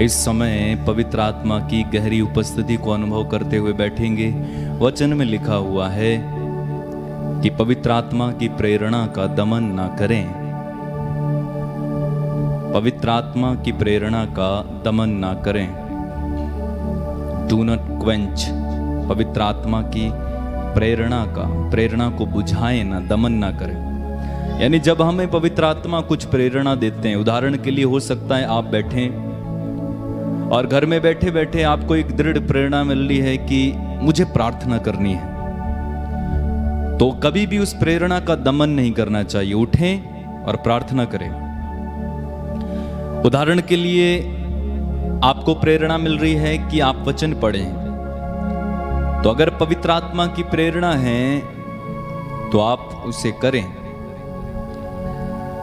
इस समय पवित्र आत्मा की गहरी उपस्थिति को अनुभव करते हुए बैठेंगे। वचन में लिखा हुआ है कि पवित्र आत्मा की प्रेरणा का दमन ना करें। पवित्र आत्मा की प्रेरणा का दमन ना करें। Do not quench. पवित्र आत्मा की प्रेरणा को बुझाएं ना, दमन ना करें। यानी जब हमें पवित्र आत्मा कुछ प्रेरणा देते हैं, उदाहरण के लिए हो सकता है आप बैठें और घर में बैठे बैठे आपको एक दृढ़ प्रेरणा मिल रही है कि मुझे प्रार्थना करनी है, तो कभी भी उस प्रेरणा का दमन नहीं करना चाहिए। उठें और प्रार्थना करें। उदाहरण के लिए आपको प्रेरणा मिल रही है कि आप वचन पढ़ें, तो अगर पवित्र आत्मा की प्रेरणा है तो आप उसे करें।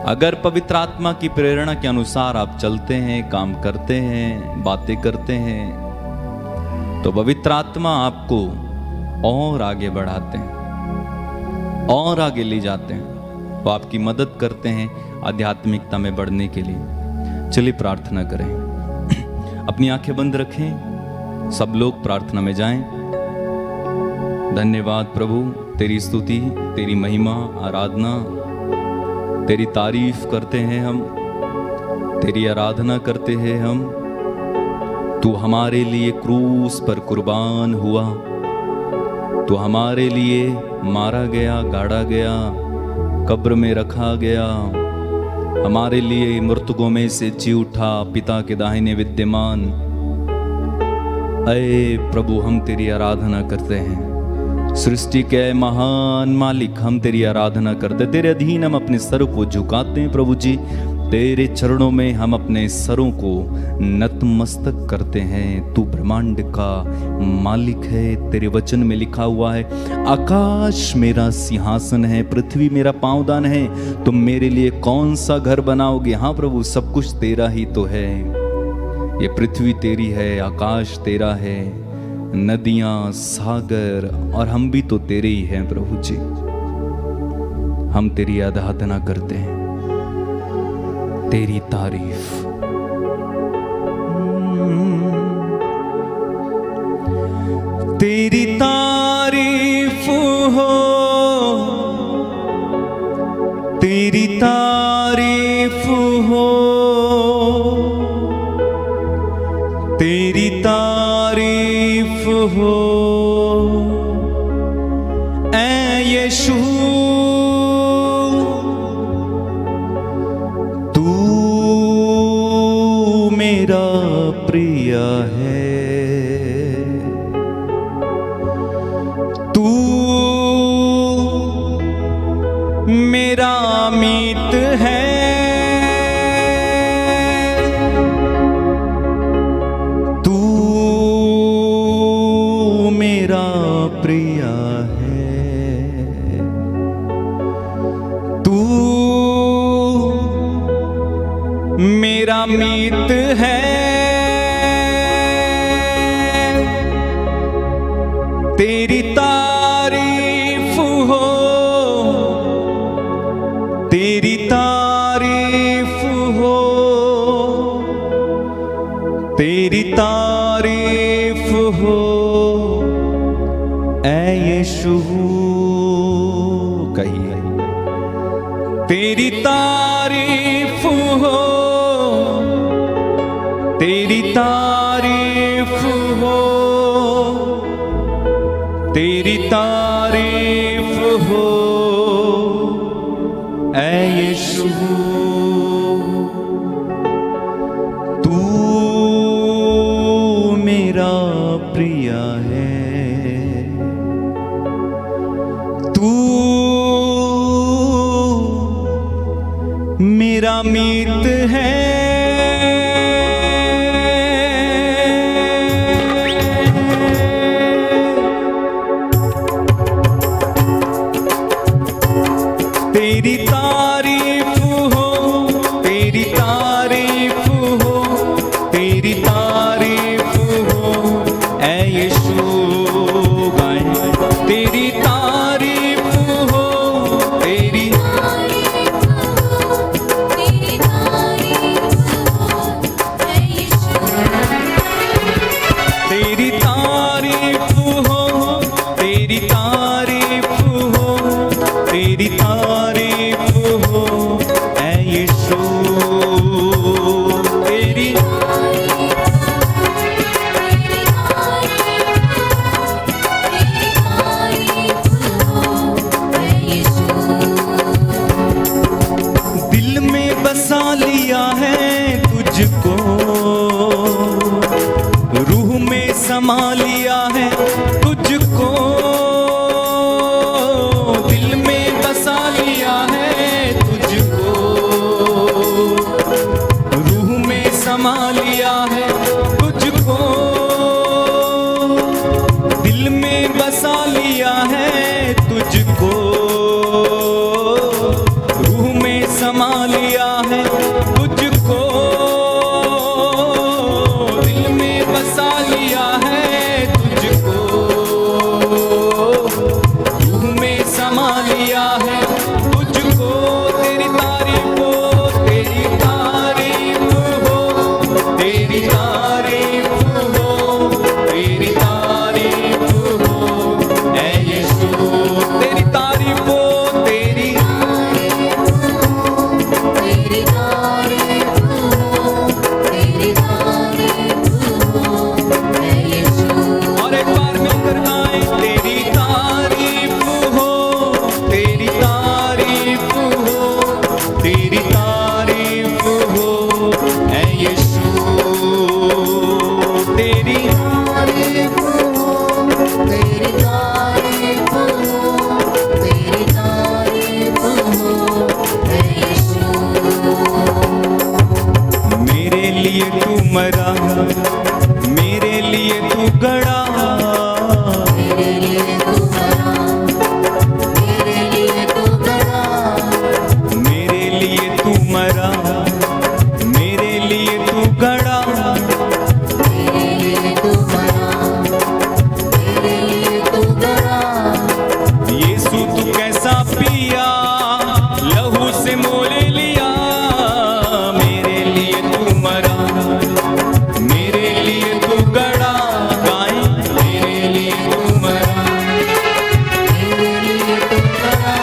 अगर पवित्र आत्मा की प्रेरणा के अनुसार आप चलते हैं, काम करते हैं, बातें करते हैं, तो पवित्र आत्मा आपको और आगे बढ़ाते हैं और आगे ले जाते हैं, तो आपकी मदद करते हैं आध्यात्मिकता में बढ़ने के लिए। चलिए प्रार्थना करें। अपनी आंखें बंद रखें, सब लोग प्रार्थना में जाएं। धन्यवाद प्रभु, तेरी स्तुति, तेरी महिमा, आराधना, तेरी तारीफ करते हैं हम, तेरी आराधना करते हैं हम। तू हमारे लिए क्रूस पर कुर्बान हुआ, तू हमारे लिए मारा गया, गाड़ा गया, कब्र में रखा गया, हमारे लिए मृतकों में से जी उठा, पिता के दाहिने विद्यमान। ऐ प्रभु, हम तेरी आराधना करते हैं। सृष्टि के महान मालिक, हम तेरी आराधना करते, तेरे अधीन हम अपने सरों को झुकाते हैं प्रभु जी। तेरे चरणों में हम अपने सरों को नतमस्तक करते हैं। तू ब्रह्मांड का मालिक है। तेरे वचन में लिखा हुआ है, आकाश मेरा सिंहासन है, पृथ्वी मेरा पांवदान है, तुम मेरे लिए कौन सा घर बनाओगे। हाँ प्रभु, सब कुछ तेरा ही तो है। ये पृथ्वी तेरी है, आकाश तेरा है, नदियां, सागर, और हम भी तो तेरे ही हैं प्रभु जी। हम तेरी आराधना करते हैं, तेरी तारीफ। तेरी तारीफ हो, तेरी तारीफ हो, तेरी तारीफ हो, ऐ यीशु तू मेरा प्रिय है, तू मेरा मीत है, प्रिय है, तू मेरा मीत है। तेरी तारीफ हो, तेरी तारीफ हो, तेरी तारीफ हो, ऐ यीशु। कहिए, तेरी तारीफ हो, तेरी तारीफ हो, तेरी तारीफ हो, ऐ यीशु। तू मेरा प्रिय है, तू मेरा मीत है। तेरी तारीफ हो, तेरी तारीफ हो, तेरी तारीफ हो, ऐ यीशु। गाएं, तेरी तारीफ हो, तेरी तारीफ हो, तेरी तारीफ दिल में बसा लिया है तुझको, रूह में समा लिया है तुझको, दिल में बसा लिया है तुझको, रूह में समा लिया है तुझको, दिल में बसा लिया है तुझको, रूह में समा लिया है तुझको, दिल में बसा लिया है तुझको, रूह में समा लिया है तुझको। तेरी तारीफ हो, तेरी तारीफ हो, तेरी तारीफ हो, तेरी तारीफ हो ऐ यीशु, तेरी तारीफ हो, तेरी और एक बार मिलकर गाएं, तेरी तारीफ हो, तेरी तारीफ हो, तेरी तारीफ हो ऐ यीशु, तेरी तारीफ हो, तेरी तारीफ हो, तेरी तारीफ हो ऐ यीशु। मेरे लिए तू मरा, मेरे लिए तू गड़ा, मेरे लिए तू मरा, मेरे लिए तू गड़ा, मेरे लिए तू मरा, मेरे लिए तू गड़ा, मेरे लिए तू मरा, मेरे लिए तू गड़ा। यीशु तू कैसा पिया, लहू से मोल लिया, मेरे लिए तू मरा, मेरे लिए तू गड़ा, गाएं, मेरे लिए तू मरा, मेरे लिए तू गड़ा,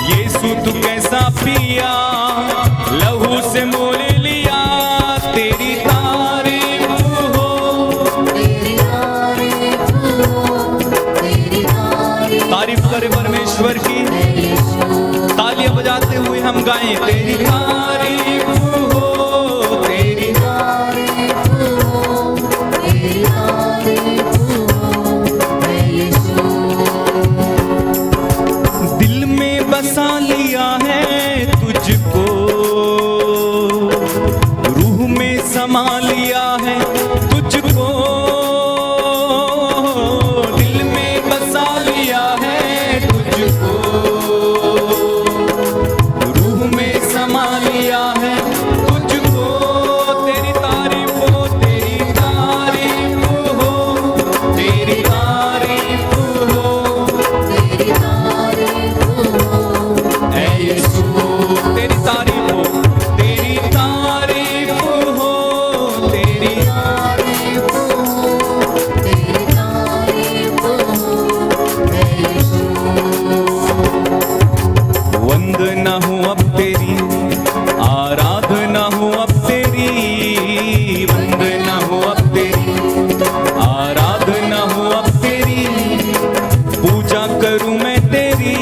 यीशु तू कैसा पिया, लहू से मोल लिया, तेरी तारीफ हो, तेरी तारीफ हो, तेरी तारीफ तारीफ करें परमेश्वर की, ऐ यीशु। तालियां बजाते हुए हम गाएं, तेरी तारीफ हो, तेरी तारीफ हो, तेरी तारीफ हो ऐ यीशु। दिल में बसा लिया है तुझको, रूह में समा लिया है तुझको, दिल में बसा लिया है तुझको, रूह में समा लिया है तुझको। तेरी तारीफ हो, तेरी तारीफ हो, तेरी तारीफ हो तेरी तारीफ हो ऐ यीशु, तेरी तारीफ हो, तेरी तारीफ हो, तेरी तारीफ हो, तेरी तारीफ हो ऐ यीशु। वंदना हो अब तेरी, आराधना हो अब तेरी, वंदना हो अब तेरी, आराधना हो अब तेरी, पूजा करूं मैं तेरी,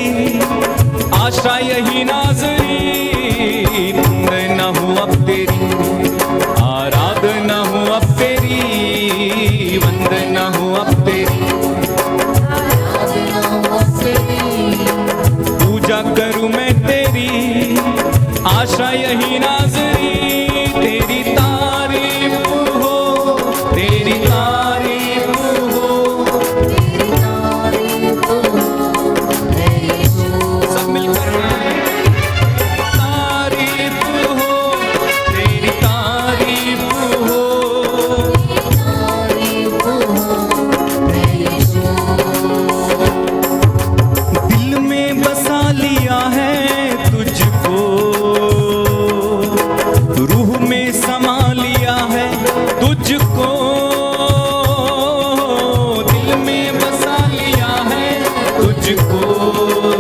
आशा यही नाज़री, वंदना हो अब तेरी, आराधना हो अब तेरी, वंदना हो अब तेरी, आराधना हो तेरी, पूजा करूं मैं तेरी, आशा यही नाज़री, तेरी तारीफ हो, तेरी तारीफ हो, तेरी तारीफ हो ऐ यीशु। सब मिलकर गाएं, तारीफ हो, तेरी तारीफ हो, तारीफ हो ऐ यीशु। दिल में बसा लिया है तुझको, रूह में समा लिया है तुझको, दिल में बसा लिया है तुझको,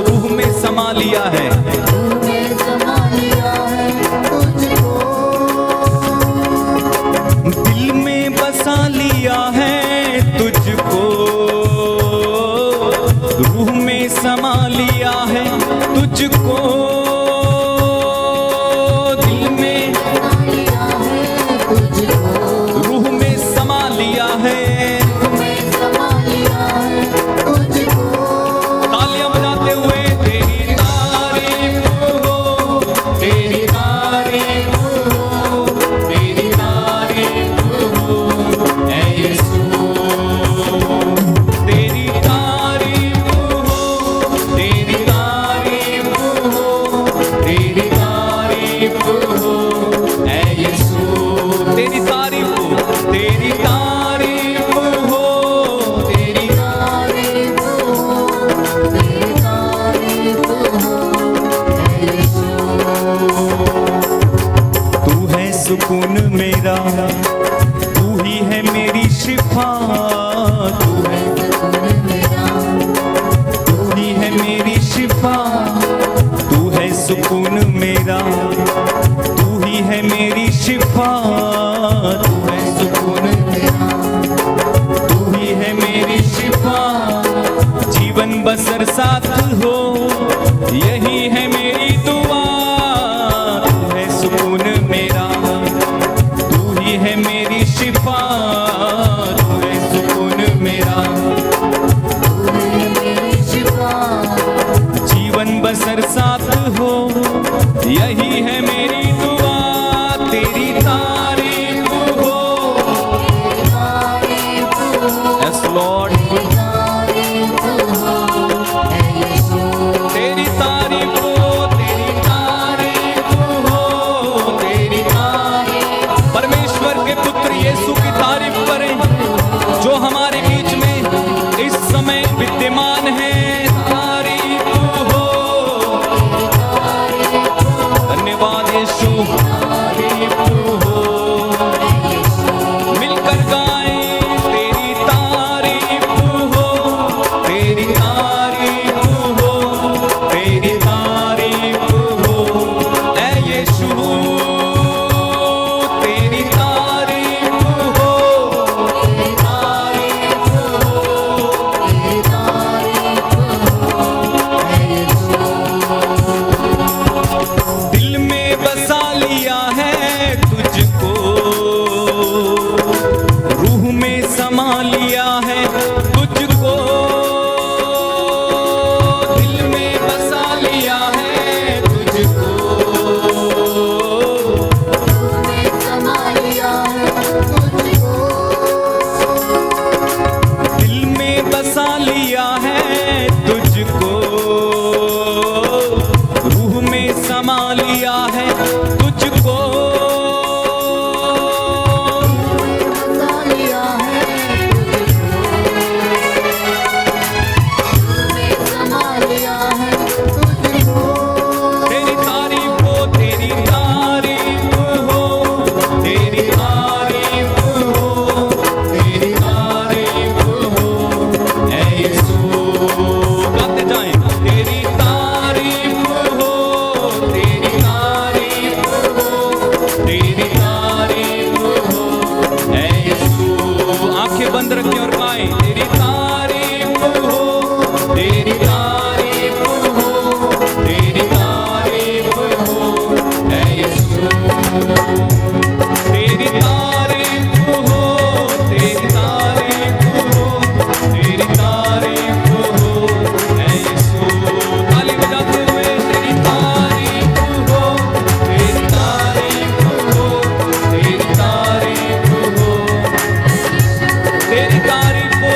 रूह में समा लिया है, तूने समा लिया है तुझको, दिल में बसा लिया है तुझको, रूह में समा लिया है तुझको, दिल में लिया है तुझको, रूह में समा लिया है। मैं समा लिया है तुझको। तालियां बजाते हुए तेरी तारीफ हो, तेरी तारीफ हो, तेरी तारीफ हो ऐ यीशु, तेरी तारीफ हो, तेरी तारीफ हो, तेरी तारीफ हो ऐ यीशु, तेरी तारीफ हो, तेरी तारीफ हो, तेरी तारीफ हो, तेरी तारीफ हो ऐ यीशु। तू है सुकून मेरा, तू ही है मेरी शिफा, तू है, तू ही है मेरी शिफा, तू है सुकून मेरा, तू ही है मेरी शिफा, तू है सुकून मेरा, तू ही है मेरी शिफा, जीवन बसर साथ हो यही है मेरी दुआ, तू है सुकून मेरा, तू ही है मेरी शिफा, तू है सुकून मेरा, मेरी शिफा, जीवन बसर साथ हो यही है मेरी दुआ, तेरी तारीफ हो। तारीफ हो, यस लॉर्ड, तारीफ हो ऐ यीशु। तेरी तारीफ हो, तेरी तारीफ हो, तेरी तारीफ। परमेश्वर के पुत्र यीशु की तारीफ करें जो हमारे बीच में इस समय विद्यमान है। तारीफ हो, धन्यवाद यीशु, तारीफ हो, मिलकर गाएं तेरी तारीफ हो, तेरी तारीफ हो, तेरी तारीफ हो ऐ यीशु, तेरी तारीफ हो, तेरी तारीफ हो, तेरी तारीफ हो ऐ यीशु। दिल में बसा लिया है तुझको, रूह में समा लिया है तुझको, दिल में बसा लिया है तुझको, मैं समा लिया है तुझको। दिल में बसा लिया है तुझको, रूह में समा लिया है तुझको, बसा लिया है तुझको, मैं समा लिया है तुझको। तेरी तारीफ हो, तेरी तारीफ हो, तेरी तारीफ हो, तेरी तारीफ हो ऐ यीशु, गाते जाएं तेरी तारीफ हो, तेरी तारीफ हो, तेरी तारीफ हो ऐ यीशु। आंखें बंद रखें और गाएं तेरी तारीफ हो, तेरी तारीफ हो, तेरी तारीफ हो ऐ यीशु, तेरी तारीफ हो, तेरी तारीफ हो, तेरी तारीफ हो ऐ यीशु। ताली बजाते हुए तेरी तारीफ हो, तेरी तारीफ हो, तेरी तारीफ हो, तेरी तारीफ हो,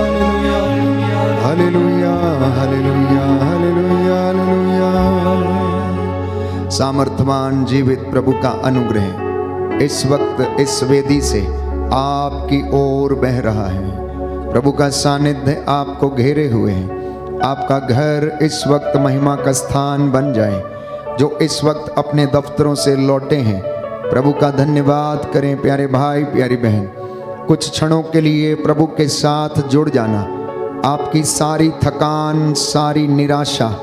सामर्थ्यवान जीवित प्रभु का अनुग्रह इस वक्त इस वेदी से आपकी ओर बह रहा है। प्रभु का सानिध्य आपको घेरे हुए है। आपका घर इस वक्त महिमा का स्थान बन जाए। जो इस वक्त अपने दफ्तरों से लौटे हैं, प्रभु का धन्यवाद करें। प्यारे भाई प्यारी बहन, कुछ क्षणों के लिए प्रभु के साथ जुड़ जाना। आपकी सारी थकान, सारी निराशा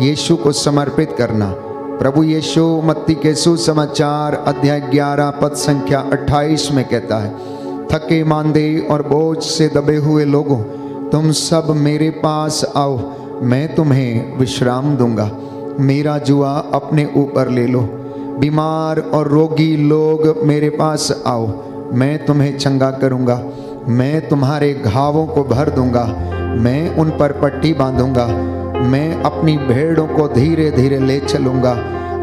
यीशु को समर्पित करना। प्रभु यीशु मत्ती के सुसमाचार अध्याय 11 पद संख्या 28 में कहता है, थके मांदे और बोझ से दबे हुए लोगों, तुम सब मेरे पास आओ, मैं तुम्हें विश्राम दूंगा। मेरा जुआ अपने ऊपर ले लो। बीमार और रोगी लोग मेरे पास आओ, मैं तुम्हें चंगा करूंगा। मैं तुम्हारे घावों को भर दूंगा, मैं उन पर पट्टी बांधूंगा। मैं अपनी भेड़ों को धीरे धीरे ले चलूंगा।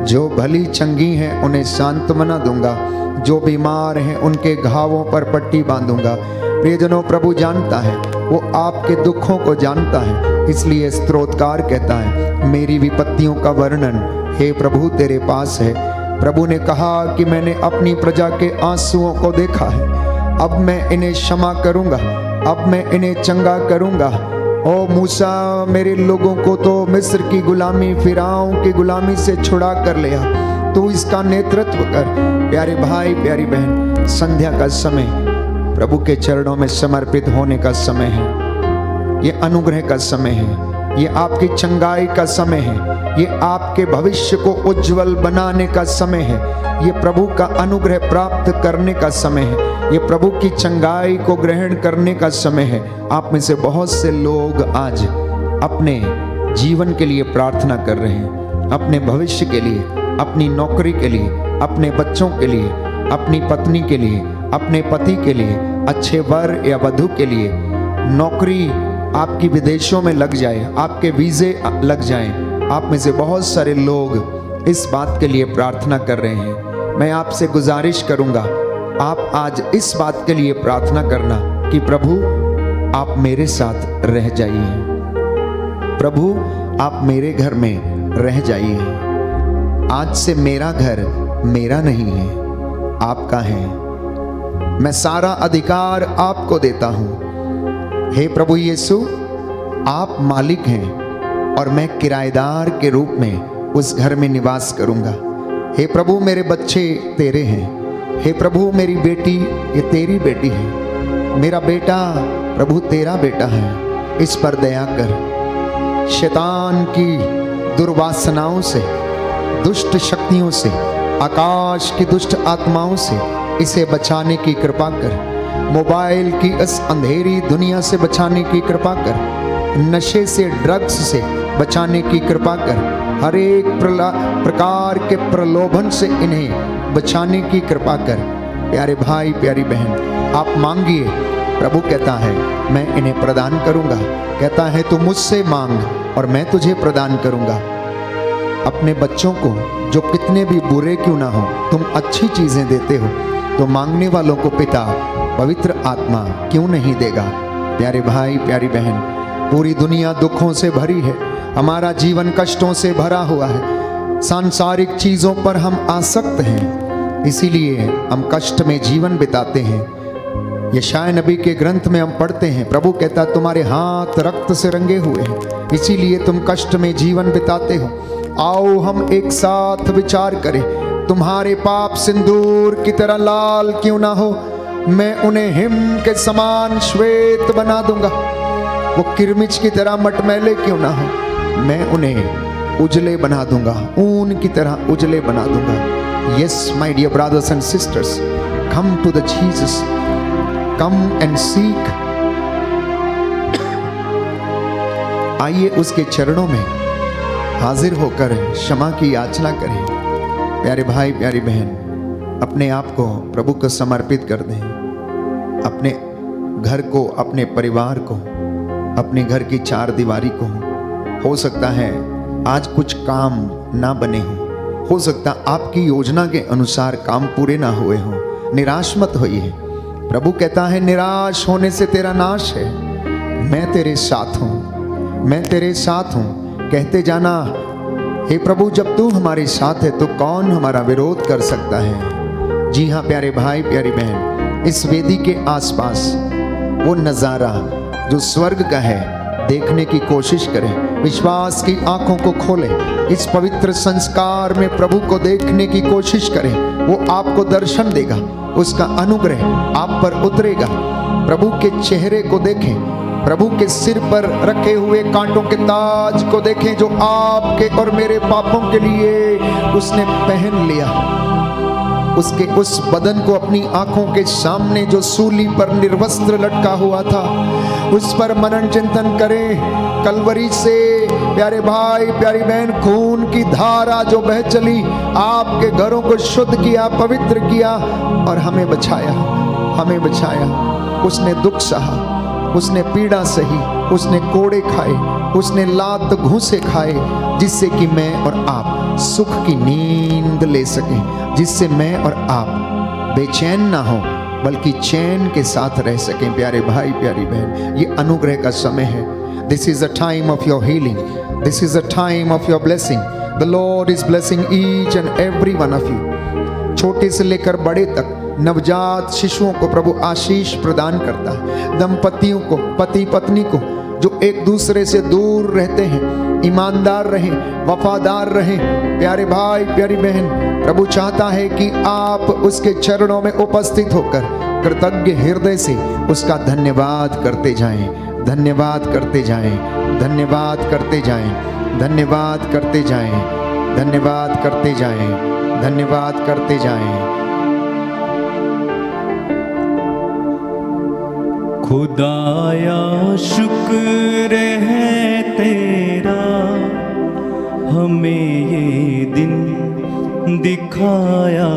जो भली चंगी हैं उन्हें सांत्वना दूंगा, जो बीमार हैं उनके घावों पर पट्टी बांधूंगा। प्रियजनों, प्रभु जानता है, वो आपके दुखों को जानता है। इसलिए स्तोत्रकार कहता है, मेरी विपत्तियों का वर्णन हे प्रभु तेरे पास है। प्रभु ने कहा कि मैंने अपनी प्रजा के आंसुओं को देखा है, अब मैं इन्हें क्षमा करूंगा, अब मैं इन्हें चंगा करूंगा। ओ मूसा, मेरे लोगों को तो मिस्र की गुलामी, फिरौन की गुलामी से छुड़ा कर लिया, तू इसका नेतृत्व कर। प्यारे भाई प्यारी बहन, संध्या का समय प्रभु के चरणों में समर्पित होने का समय है। ये अनुग्रह का समय है, ये आपकी चंगाई का समय है, ये आपके भविष्य को उज्जवल बनाने का समय है, ये प्रभु का अनुग्रह प्राप्त करने का समय है, ये प्रभु की चंगाई को ग्रहण करने का समय है। आप में से बहुत से लोग आज अपने जीवन के लिए प्रार्थना कर रहे हैं, अपने भविष्य के लिए, अपनी नौकरी के लिए, अपने बच्चों के लिए, अपनी पत्नी के लिए, अपने पति के लिए, अच्छे वर या वधू के लिए। नौकरी आपकी विदेशों में लग जाए, आपके वीज़े लग जाएं। आप में से बहुत सारे लोग इस बात के लिए प्रार्थना कर रहे हैं। मैं आपसे गुजारिश करूंगा, आप आज इस बात के लिए प्रार्थना करना कि प्रभु आप मेरे साथ रह जाइए, प्रभु आप मेरे घर में रह जाइए। आज से मेरा घर मेरा नहीं है, आपका है। मैं सारा अधिकार आपको देता हूं। हे प्रभु यीशु, आप मालिक हैं और मैं किराएदार के रूप में उस घर में निवास करूंगा। हे प्रभु, मेरे बच्चे तेरे हैं। हे प्रभु, मेरी बेटी ये तेरी बेटी है। मेरा बेटा प्रभु तेरा बेटा है। इस पर दया कर। शैतान की दुर्वासनाओं से, दुष्ट शक्तियों से, आकाश की दुष्ट आत्माओं से इसे बचाने की कृपा कर। मोबाइल की इस अंधेरी दुनिया से बचाने की कृपा कर। नशे से, ड्रग्स से बचाने की कृपा कर। हर एक प्रकार के प्रलोभन से इन्हें बचाने की कृपा कर। प्यारे भाई प्यारी बहन, आप मांगिए, प्रभु कहता है मैं इन्हें प्रदान करूंगा। कहता है तू मुझसे मांग और मैं तुझे प्रदान करूंगा। अपने बच्चों को, जो कितने भी बुरे क्यों ना हो, तुम अच्छी चीजें देते हो, तो मांगने वालों को पिता पवित्र आत्मा क्यों नहीं देगा। प्यारे भाई प्यारी बहन, पूरी दुनिया दुखों से भरी है, हमारा जीवन कष्टों से भरा हुआ है। सांसारिक चीजों पर हम आसक्त हैं, इसीलिए हम कष्ट में जीवन बिताते हैं। यशायाह नबी के ग्रंथ में हम पढ़ते हैं, प्रभु कहता तुम्हारे हाथ रक्त से रंगे हुए हैं, इसीलिए तुम कष्ट में जीवन बिताते हो। आओ हम एक साथ विचार करें, तुम्हारे पाप सिंदूर की तरह लाल क्यों ना हो, मैं उन्हें हिम के समान श्वेत बना दूंगा। वो किरमिच की तरह मटमैले क्यों ना हो, मैं उन्हें उजले बना दूंगा, ऊन की तरह उजले बना दूंगा। Yes my dear brothers and sisters, come to the Jesus, come and seek. आइए उसके चरणों में हाजिर होकर क्षमा की याचना करें। प्यारे भाई प्यारी बहन, अपने आप को प्रभु को समर्पित कर दें। अपने घर को, अपने परिवार को, अपने घर की चार दीवारी को। हो सकता है आज कुछ काम ना बने हो सकता आपकी योजना के अनुसार काम पूरे ना हुए हो। निराश मत होइए, प्रभु कहता है निराश होने से तेरा नाश है। मैं तेरे साथ हूँ, मैं तेरे साथ हूँ। कहते जाना हे प्रभु, जब तू हमारे साथ है तो कौन हमारा विरोध कर सकता है। जी हाँ प्यारे भाई प्यारी बहन, इस वेदी के आसपास वो नज़ारा जो स्वर्ग का है देखने की कोशिश करें। विश्वास की आंखों को खोलें, इस पवित्र संस्कार में प्रभु को देखने की कोशिश करें। वो आपको दर्शन देगा, उसका अनुग्रह आप पर उतरेगा। प्रभु के चेहरे को देखें, प्रभु के सिर पर रखे हुए कांटों के ताज को देखें जो आपके और मेरे पापों के लिए उसने पहन लिया। उसके उस बदन को अपनी आंखों के सामने जो सूली पर निर्वस्त्र लटका हुआ था, उस पर मनन चिंतन करें। कलवरी से प्यारे भाई प्यारी बहन खून की धारा जो बह चली, आपके घरों को शुद्ध किया, पवित्र किया और हमें बचाया, हमें बचाया। उसने दुख सहा, उसने पीड़ा सही, उसने कोड़े खाए, उसने लात घूंसे खाए, जिससे कि मैं और आप सुख की नींद ले सकें, जिससे मैं और आप बेचैन ना हो बल्कि चैन के साथ रह सकें। प्यारे भाई प्यारी बहन, ये अनुग्रह का समय है। This is a time of your healing, this is a time of your blessing. The Lord is blessing each and every one of you. छोटे से लेकर बड़े तक नवजात शिशुओं को प्रभु आशीष प्रदान करता है। दंपतियों को, पति पत्नी को जो एक दूसरे से दूर रहते हैं, ईमानदार रहें, वफादार रहें। प्यारे भाई प्यारी बहन, प्रभु चाहता है कि आप उसके चरणों में उपस्थित होकर कृतज्ञ हृदय से उसका धन्यवाद करते जाएं, धन्यवाद करते जाएं, धन्यवाद करते जाएं, धन्यवाद करते जाएं, धन्यवाद करते जाएं, धन्यवाद करते जाएं। खुदाया शुक्र है तेरा, हमें ये दिन दिखाया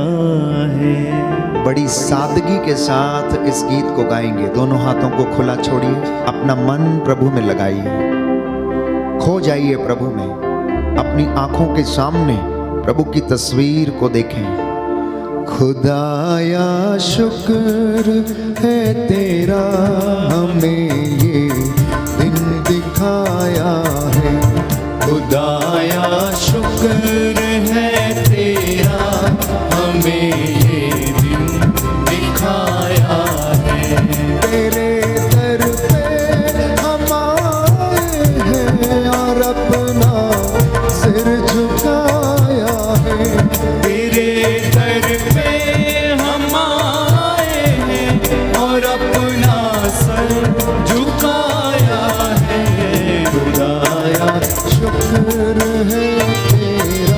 है। बड़ी सादगी के साथ इस गीत को गाएंगे। दोनों हाथों को खुला छोड़िए, अपना मन प्रभु में लगाइए, खो जाइए प्रभु में। अपनी आंखों के सामने प्रभु की तस्वीर को देखें। खुदाया शुक्र है तेरा, हमें ये दिन दिखाया है। खुदाया शुक्र है तेरा, हमें ये दिन दिखाया है। तेरे दर पे हम आए हैं और अपना सिर झुकाया है। तेरे दर पे हम आए हैं और अपना सर झुकाया है। खुदाया शुक्र है तेरा,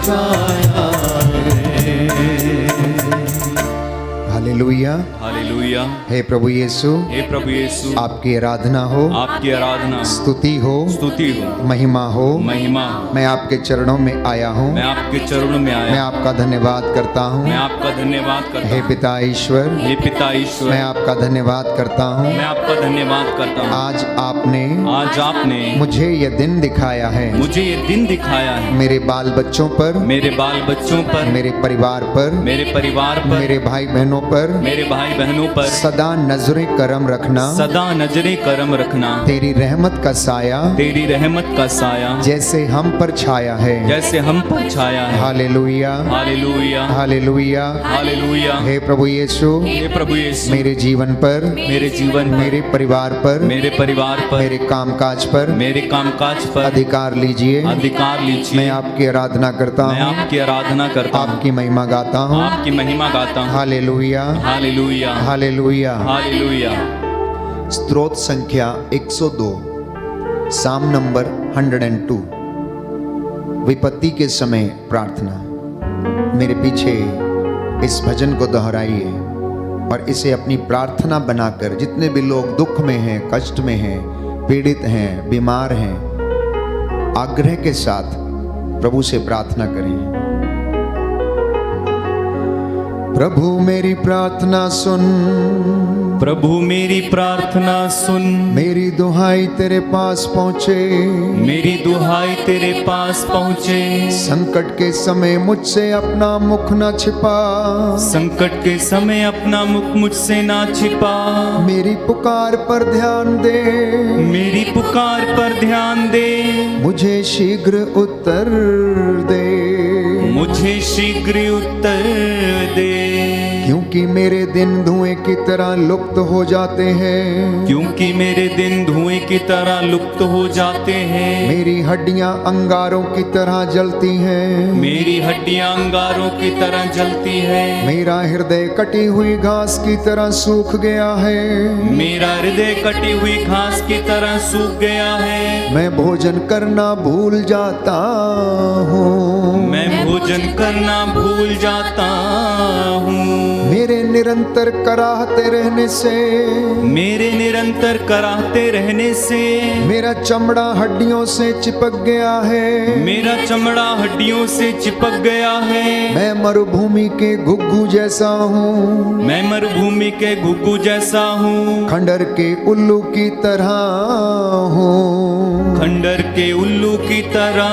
बचाया हालेलुया। हालेलुया। हे प्रभु यीशु, हे प्रभु यीशु, आपकी आराधना हो, आपकी आराधना, स्तुति हो, स्तुति हो, महिमा हो। महिमा। मैं आपके चरणों में आया हूँ, मैं आपके चरणों में मैं आया, आपका धन्यवाद करता हूँ। मैं आपका धन्यवाद करता हे हूँ। पिता ईश्वर, हे पिता ईश्वर, मैं आपका धन्यवाद करता हूँ। मैं आपका धन्यवाद करता हूँ। आज आपने मुझे ये दिन दिखाया है, मुझे ये दिन दिखाया है, मेरे बाल बच्चों पर, मेरे बाल बच्चों पर, मेरे परिवार पर, मेरे परिवार पर, मेरे भाई बहनों पर, मेरे भाई बहनों पर सदा नजरे करम रखना, सदा नजरे करम रखना। तेरी रहमत का साया तेरी रहमत का साया जैसे हम पर छाया है, जैसे हम पर छाया है। Hallelujah, hallelujah. हालेलुया। हालेलुया। हे प्रभु यीशु, हे प्रभु यीशु, मेरे जीवन पर, मेरे जीवन पर, मेरे परिवार पर, मेरे परिवार पर, मेरे कामकाज पर, मेरे कामकाज पर अधिकार लीजिए। अधिकार लीजिए। मैं आपकी आराधना करता मैं हूँ, आपकी आराधना करता हूँ, आपकी महिमा गाता हूँ। आपकी महिमा गाता हूँ। Hallelujah, hallelujah. हालेलुया। हालेलुया। स्तोत्र संख्या 102, साम नंबर 102, विपत्ति के समय प्रार्थना। मेरे पीछे इस भजन को दोहराइए और इसे अपनी प्रार्थना बनाकर जितने भी लोग दुख में हैं, कष्ट में हैं, पीड़ित हैं, बीमार हैं, आग्रह के साथ प्रभु से प्रार्थना करें। प्रभु मेरी प्रार्थना सुन, प्रभु मेरी प्रार्थना सुन, मेरी दुहाई तेरे पास पहुँचे, मेरी दुहाई तेरे पास पहुँचे। संकट के समय मुझसे अपना मुख न छिपा, संकट के समय अपना मुख मुझसे ना छिपा। मेरी पुकार पर ध्यान दे, मेरी पुकार पर ध्यान दे, मुझे शीघ्र उत्तर दे, मुझे शीघ्र उत्तर दे। क्योंकि मेरे दिन धुएं की तरह लुप्त हो जाते हैं, क्योंकि मेरे दिन धुएं की तरह लुप्त हो जाते हैं। मेरी हड्डियां अंगारों की तरह जलती हैं, मेरी हड्डियां अंगारों की तरह जलती है। मेरा हृदय कटी हुई घास की तरह सूख गया है, मेरा हृदय कटी हुई घास की तरह सूख गया है। मैं भोजन करना भूल जाता हूँ, मैं भोजन करना भूल जाता हूँ। मेरे निरंतर कराहते रहने से, मेरे निरंतर कराहते रहने से, मेरा चमड़ा हड्डियों से चिपक गया है, मेरा चमड़ा हड्डियों से चिपक गया है। मैं मरुभूमि के घुग्गू जैसा हूँ, मैं मरुभूमि के घुग्गू जैसा हूँ। खंडर के उल्लू की तरह हूँ, खंडर के उल्लू की तरह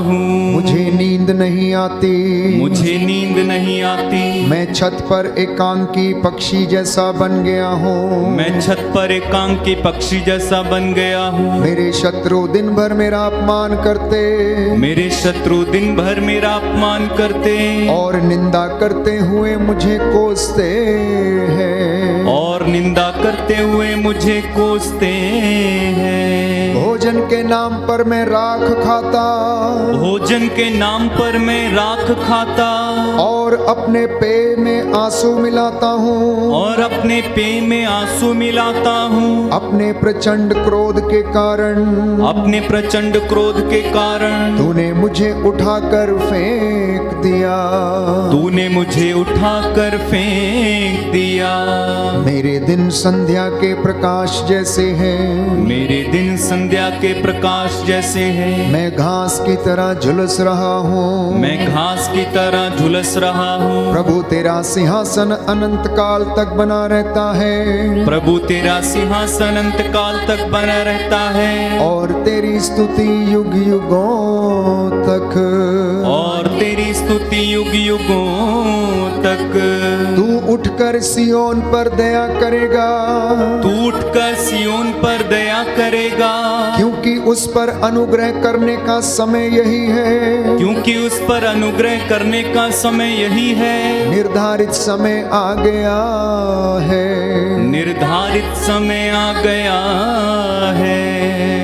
हूँ। मुझे नींद नहीं आती, मुझे नींद नहीं आती। मैं छत पर एकांकी पक्षी जैसा बन गया हूँ, मैं छत पर एकांकी पक्षी जैसा बन गया हूँ। मेरे शत्रु दिन भर मेरा अपमान करते, मेरे शत्रु दिन भर मेरा अपमान करते और निंदा करते हुए मुझे कोसते हैं, और निंदा करते हुए मुझे कोसते हैं। भोजन के नाम पर मैं राख खाता, भोजन के नाम पर मैं राख खाता, और अपने पेय में आंसू मिलाता हूँ, और अपने पेय में आंसू मिलाता हूँ। अपने प्रचंड क्रोध के कारण, अपने प्रचंड क्रोध के कारण तूने मुझे उठाकर फेंक दिया, तूने मुझे उठाकर फेंक दिया। मेरे दिन संध्या के प्रकाश जैसे हैं, मेरे दिन संध्या के प्रकाश जैसे हैं। मैं घास की तरह झुलस रहा हूँ, मैं घास की तरह झुलस रहा हूँ। प्रभु तेरा सिंहासन अनंत काल तक बना रहता है, प्रभु तेरा सिंहासन अनंत काल तक बना रहता है, और तेरी स्तुति युग युगों तक, और तेरी स्तुति युग युगों तक। तू उठकर सियोन पर दया करेगा, तू उठकर सियोन पर दया करेगा, क्योंकि उस पर अनुग्रह करने का समय यही है, क्योंकि उस पर अनुग्रह करने का समय यही है। निर्धारित समय आ गया है, निर्धारित समय आ गया है।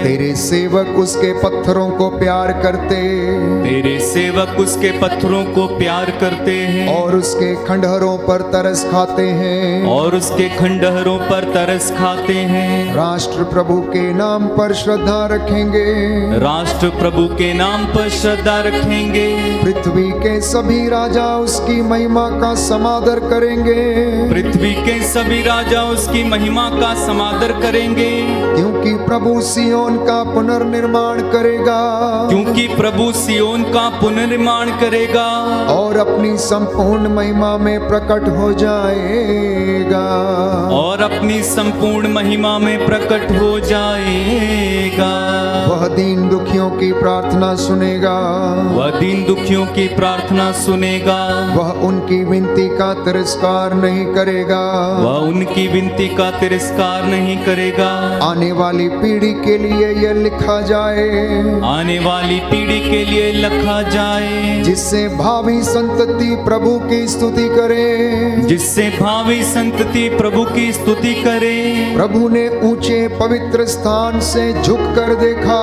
तेरे सेवक उसके पत्थरों को प्यार करते, तेरे सेवक उसके उसके पत्थरों को प्यार करते हैं और उसके खंडहरों पर तरस खाते हैं। और उसके खंडहरों पर तरस खाते हैं। राष्ट्र प्रभु के नाम पर श्रद्धा रखेंगे। राष्ट्र प्रभु के नाम पर श्रद्धा रखेंगे। पृथ्वी के सभी राजा उसकी महिमा का समादर करेंगे। पृथ्वी के सभी राजा उसकी महिमा का समादर करेंगे। क्योंकि प्रभु सियोन का पुनर्निर्माण करेगा। क्योंकि प्रभु सियोन का पुनर्निर्माण करेगा और अपनी संपूर्ण महिमा में प्रकट हो जाएगा। और अपनी संपूर्ण महिमा में प्रकट हो जाएगा। वह दीन दुखियों की प्रार्थना सुनेगा। वह दीन दुखियों की प्रार्थना सुनेगा। वह उनकी विनती का तिरस्कार नहीं करेगा। वह उनकी विनती का तिरस्कार नहीं करेगा। आने वाली पीढ़ी के लिए यह लिखा जाए। आने वाली पीढ़ी के लिए लिखा जाए। जिससे भावी संतति प्रभु की स्तुति करे। जिससे भावी संतति प्रभु की स्तुति करे। प्रभु ने ऊंचे पवित्र स्थान से झुक कर देखा।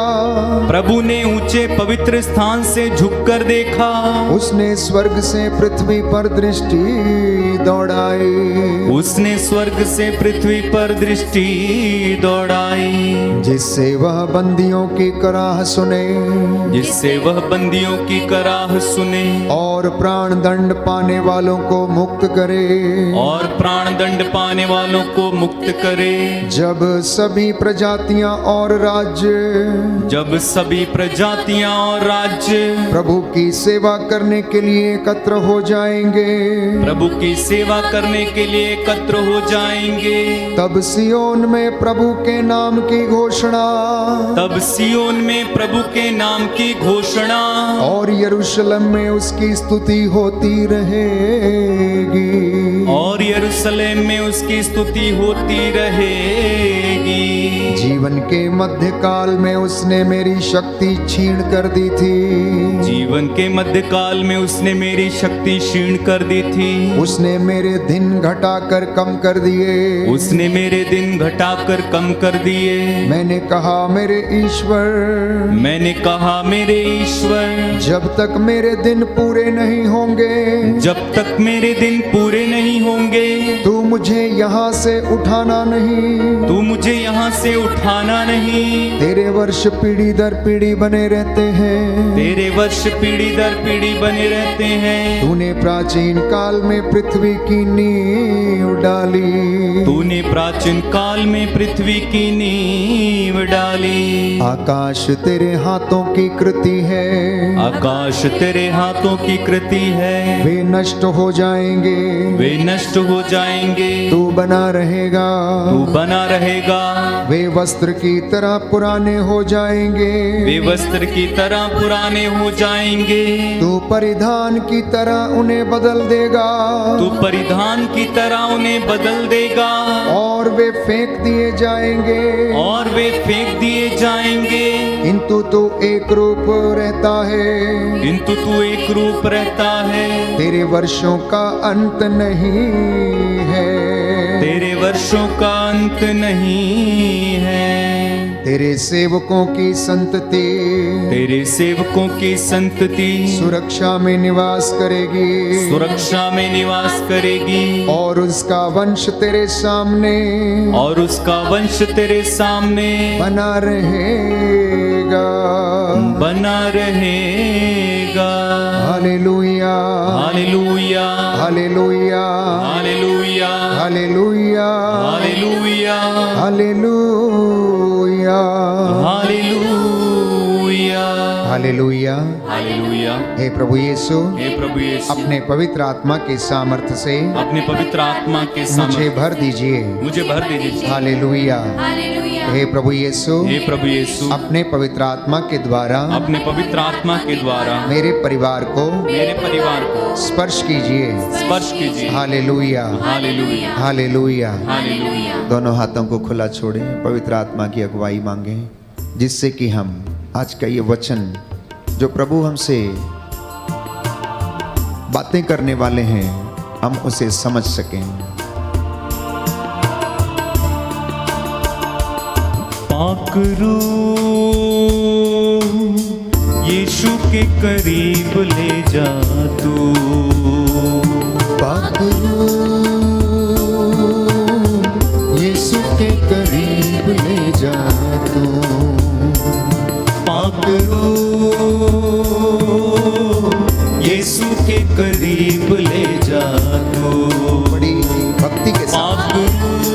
प्रभु ने ऊंचे पवित्र स्थान से झुककर देखा। उसने स्वर्ग से पृथ्वी पर दृष्टि दौड़ाई। उसने स्वर्ग से पृथ्वी पर दृष्टि दौड़ाई। जिससे वह बंदियों की कराह सुने। जिससे वह बंदियों की कराह सुने। और प्राण दंड पाने वालों को मुक्त करे। और प्राण दंड पाने वालों को मुक्त करे। जब सभी प्रजातियां और राज्य जब सभी प्रजातियां और राज्य प्रभु की सेवा करने के लिए एकत्र हो जाएंगे। प्रभु की सेवा करने के लिए एकत्र हो जाएंगे। तब सियोन में प्रभु के नाम की घोषणा। तब सियोन में प्रभु के नाम की घोषणा। और यरूशलेम में उसकी स्तुति होती रहेगी। और यरूशलेम में उसकी स्तुति होती रहेगी। जीवन के मध्य काल में उसने मेरी शक्ति छीन कर दी थी। जीवन के मध्य काल में उसने मेरी शक्ति क्षीण कर दी थी। उसने मेरे दिन घटाकर कम कर दिए। उसने मेरे दिन घटाकर कम कर दिए। मैंने कहा मेरे ईश्वर। मैंने कहा मेरे ईश्वर। जब तक मेरे दिन पूरे नहीं होंगे। जब तक मेरे दिन पूरे नहीं होंगे। तू मुझे यहाँ से उठाना नहीं। तू मुझे यहाँ से उठाना नहीं। तेरे वर्ष पीढ़ी दर पीढ़ी बने रहते हैं। तेरे वर्ष पीढ़ी दर पीढ़ी बने रहते हैं। तूने प्राचीन काल में पृथ्वी की नींव डाली। तूने प्राचीन काल में पृथ्वी की नींव डाली। आकाश तेरे हाथों की कृति है। आकाश तेरे हाथों की कृति है। वे नष्ट हो जाएंगे। वे नष्ट हो जाएंगे। तू बना रहेगा। तू बना रहेगा। वे वस्त्र की तरह पुराने हो जाएंगे। वे वस्त्र की तरह पुराने हो जाएंगे। तू परिधान की तरह उन्हें बदल देगा। तू परिधान की तरह उन्हें बदल देगा। और वे फेंक दिए जाएंगे। और वे फेंक दिए जाएंगे। किंतु तू एक रूप रहता है। किंतु तू एक रूप रहता है। तेरे वर्षों का अंत नहीं है। तेरे वर्षों का अंत नहीं है। तेरे सेवकों की संतति। तेरे सेवकों की संतति सुरक्षा में निवास करेगी। सुरक्षा में निवास करेगी। और उसका वंश तेरे सामने। और उसका वंश तेरे सामने बना रहेगा। बना रहेगा। Hallelujah. Hallelujah. Hallelujah. Hallelujah. Hallelujah. Hallelujah. Hallelujah. Hallelujah. Hallelujah. Hallelujah. हे प्रभु यीशु। हे प्रभु यीशु अपने पवित्र आत्मा के सामर्थ्य से अपने पवित्र आत्मा के मुझे सामने भर दीजिए। मुझे भर दीजिए। हालेलुया। हे प्रभु यीशु हे प्रभु यीशु अपने पवित्र आत्मा के द्वारा अपने पवित्र आत्मा के द्वारा मेरे परिवार को मेरे परिवार को स्पर्श कीजिए। स्पर्श कीजिए। हालेलुया। हालेलुया। हालेलुया। हालेलुया। दोनों हाथों को खुला छोड़ें, पवित्र आत्मा की अगुवाई मांगें, जिससे कि हम आज का ये वचन जो प्रभु हमसे बातें करने वाले हैं हम उसे समझ सकें। पाक रूह यीशु के करीब ले जा तू। पाक रूह यीशु के करीब ले जा तू। पाक रूह यीशु के करीब ले जा तू। बड़ी भक्ति के साथ पाक रूह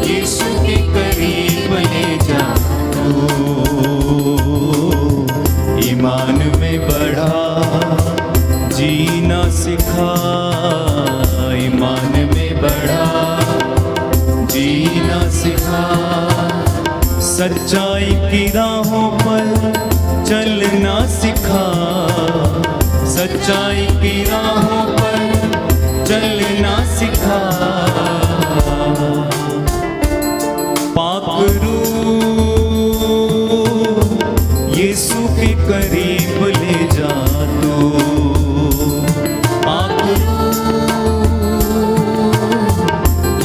यीशु के करीब ले जा तू। ईमान में बढ़ा जीना सिखा, ईमान में बढ़ा जीना सिखा। सच्चाई की राहों पर चलना सिखा, सच्चाई की राहों पर चलना सिखा। पाक रूह यीशु के करीब ले जा तू। पाक रूह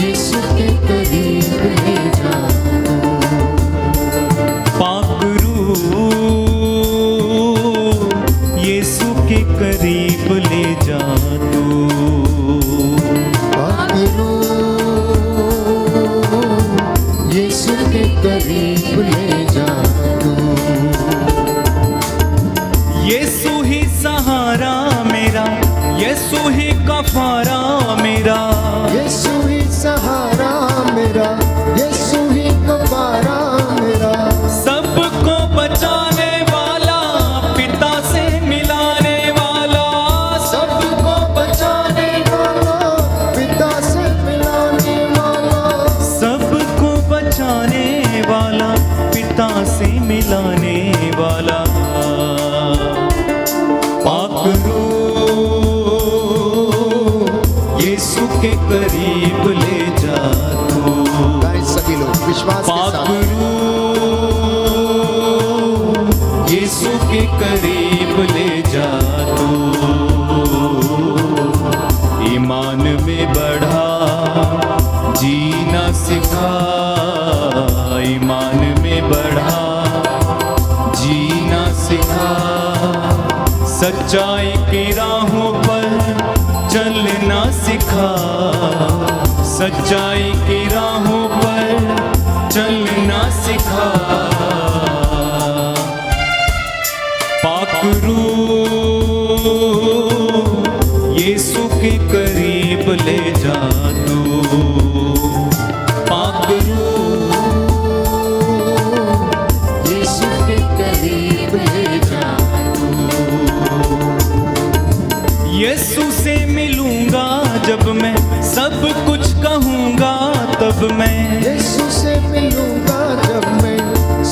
यीशु के करीब ले जा तू। पाक रूह यीशु के करीब ले जा तू। पाक रूह यीशु के करीब ले जा तू। यीशु ही सहारा मेरा, यीशु ही कफारा मेरा। यीशु ही सहारा मेरा, यीशु ही कफारा मेरा। सबको बचाने वाला, पिता से मिलाने वाला। सबको बचाने वाला, पिता से मिलाने वाला। सबको बचाने वाला, पिता से मिलाने वाला। पाक रूह यीशु के करीब ले जा तू। गाइस सभी लोग विश्वास के पाक साथ रूह यीशु के करीब ले जा तू। ईमान में बढ़ा जीना सिखा, ईमान में बढ़ा जीना सिखा। सच्चाई की राहों पर चलना सिखा, सच्चाई की राहों पर चलना सिखा। पाक रूह यीशु के करीब ले जा तू। पाक रूह यीशु के करीब ले जा तू। यीशु से मिलूंगा जब मैं, सब कुछ कहूंगा तब मैं। यीशु से मिलूंगा जब मैं,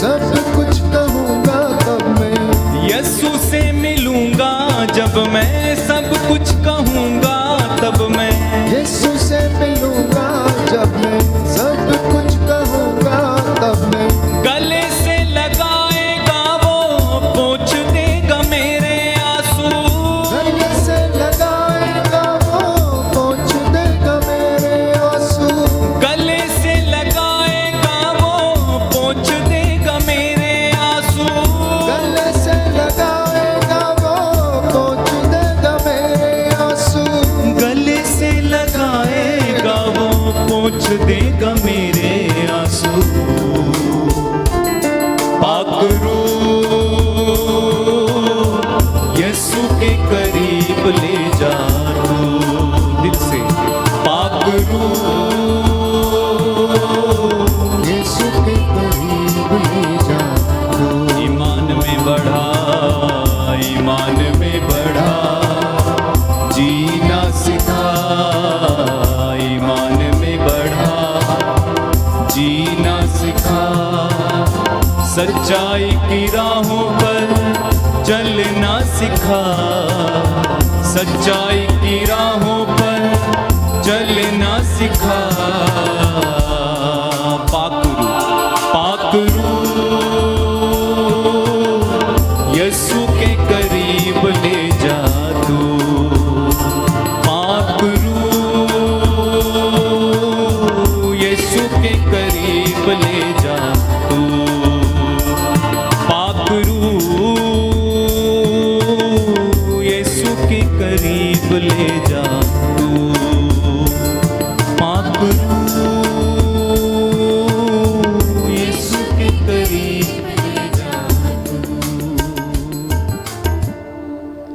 सब कुछ कहूंगा तब मैं। यीशु से मिलूंगा जब मैं, सब कुछ कहूंगा तब मैं। यीशु से मिलूंगा जब मैं, सब कुछ कहूंगा तब मैं। गले से लगाएगा वो, पोंछ देगा मेरे आंसू। गले से लगाएगा वो, पोंछ देगा मेरे आंसू। गले से लगाएगा वो, पोंछ देगा मेरे आंसू। गले से लगाएगा वो, पोंछ देगा मेरे आंसू। गले से लगाएगा वो, पोंछ देगा मेरे आंसू। पाक रूह यीशु के करीब ले जा तू। दिल से पाक रूह यीशु के करीब ले जा तू। ईमान में बढ़ा, ईमान में बढ़ा जीना सिखा, ईमान में बढ़ा जीना सिखा। सच्चाई की राहों पर चलना सिखा, सच्चाई की राहों पर चलना सिखा। पाक रूह यीशु के करीब ले जा तू। पाक रूह यीशु के करीब ले जा तू।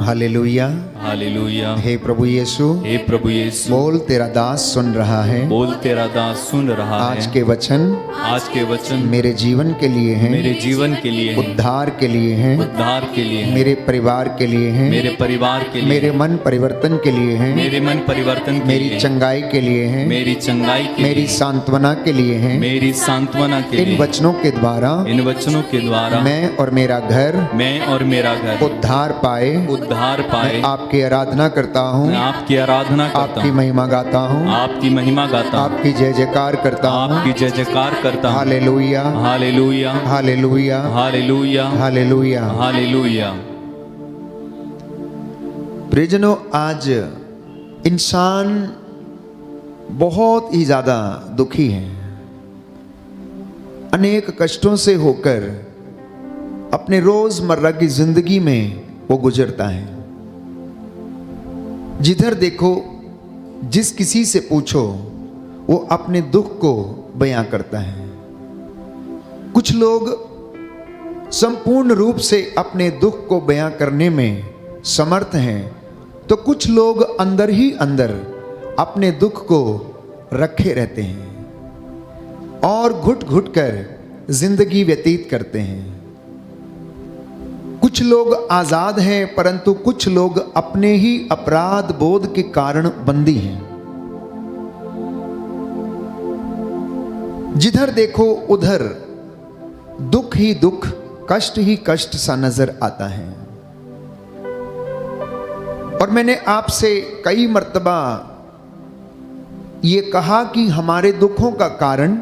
हालेलुया। हालेलुया। हे प्रभु यीशु, हे प्रभु यीशु, बोल तेरा दास सुन रहा है। बोल तेरा दास सुन रहा आज है। के वचन आज के वचन मेरे जीवन के लिए हैं, मेरे जीवन के लिए है, उद्धार के लिए हैं, उद्धार के लिए है, मेरे परिवार के लिए हैं, मेरे परिवार के लिए, मेरे मन परिवर्तन के लिए हैं, मेरे मन परिवर्तन के मेरी लिए, चंगाई के लिए हैं, मेरी चंगाई के मेरी लिए, सांत्वना के लिए हैं। मेरी सांत्वना के इन लिए, वचनों के द्वारा इन वचनों के द्वारा मैं और मेरा घर मैं और मेरा घर उद्धार पाए। उद्धार पाए। आपकी आराधना करता हूँ, मैं आपकी आराधना करता आपकी हूँ, महिमा गाता हूँ, आपकी महिमा गाता हूँ, आपकी जय जयकार करता हूँ। आपकी जय जयकार करता हूँ। Hallelujah, hallelujah. Hallelujah, hallelujah. Hallelujah. Hallelujah. प्रियजनों, आज इंसान बहुत ही ज्यादा दुखी है। अनेक कष्टों से होकर अपने रोजमर्रा की जिंदगी में वो गुजरता है। जिधर देखो, जिस किसी से पूछो, वो अपने दुख को बयां करता है। कुछ लोग संपूर्ण रूप से अपने दुख को बयां करने में समर्थ हैं, तो कुछ लोग अंदर ही अंदर अपने दुख को रखे रहते हैं और घुट घुट कर जिंदगी व्यतीत करते हैं। कुछ लोग आजाद हैं, परंतु कुछ लोग अपने ही अपराध बोध के कारण बंदी हैं। जिधर देखो उधर दुख ही दुख, कष्ट ही कष्ट सा नजर आता है। और मैंने आपसे कई मर्तबा ये कहा कि हमारे दुखों का कारण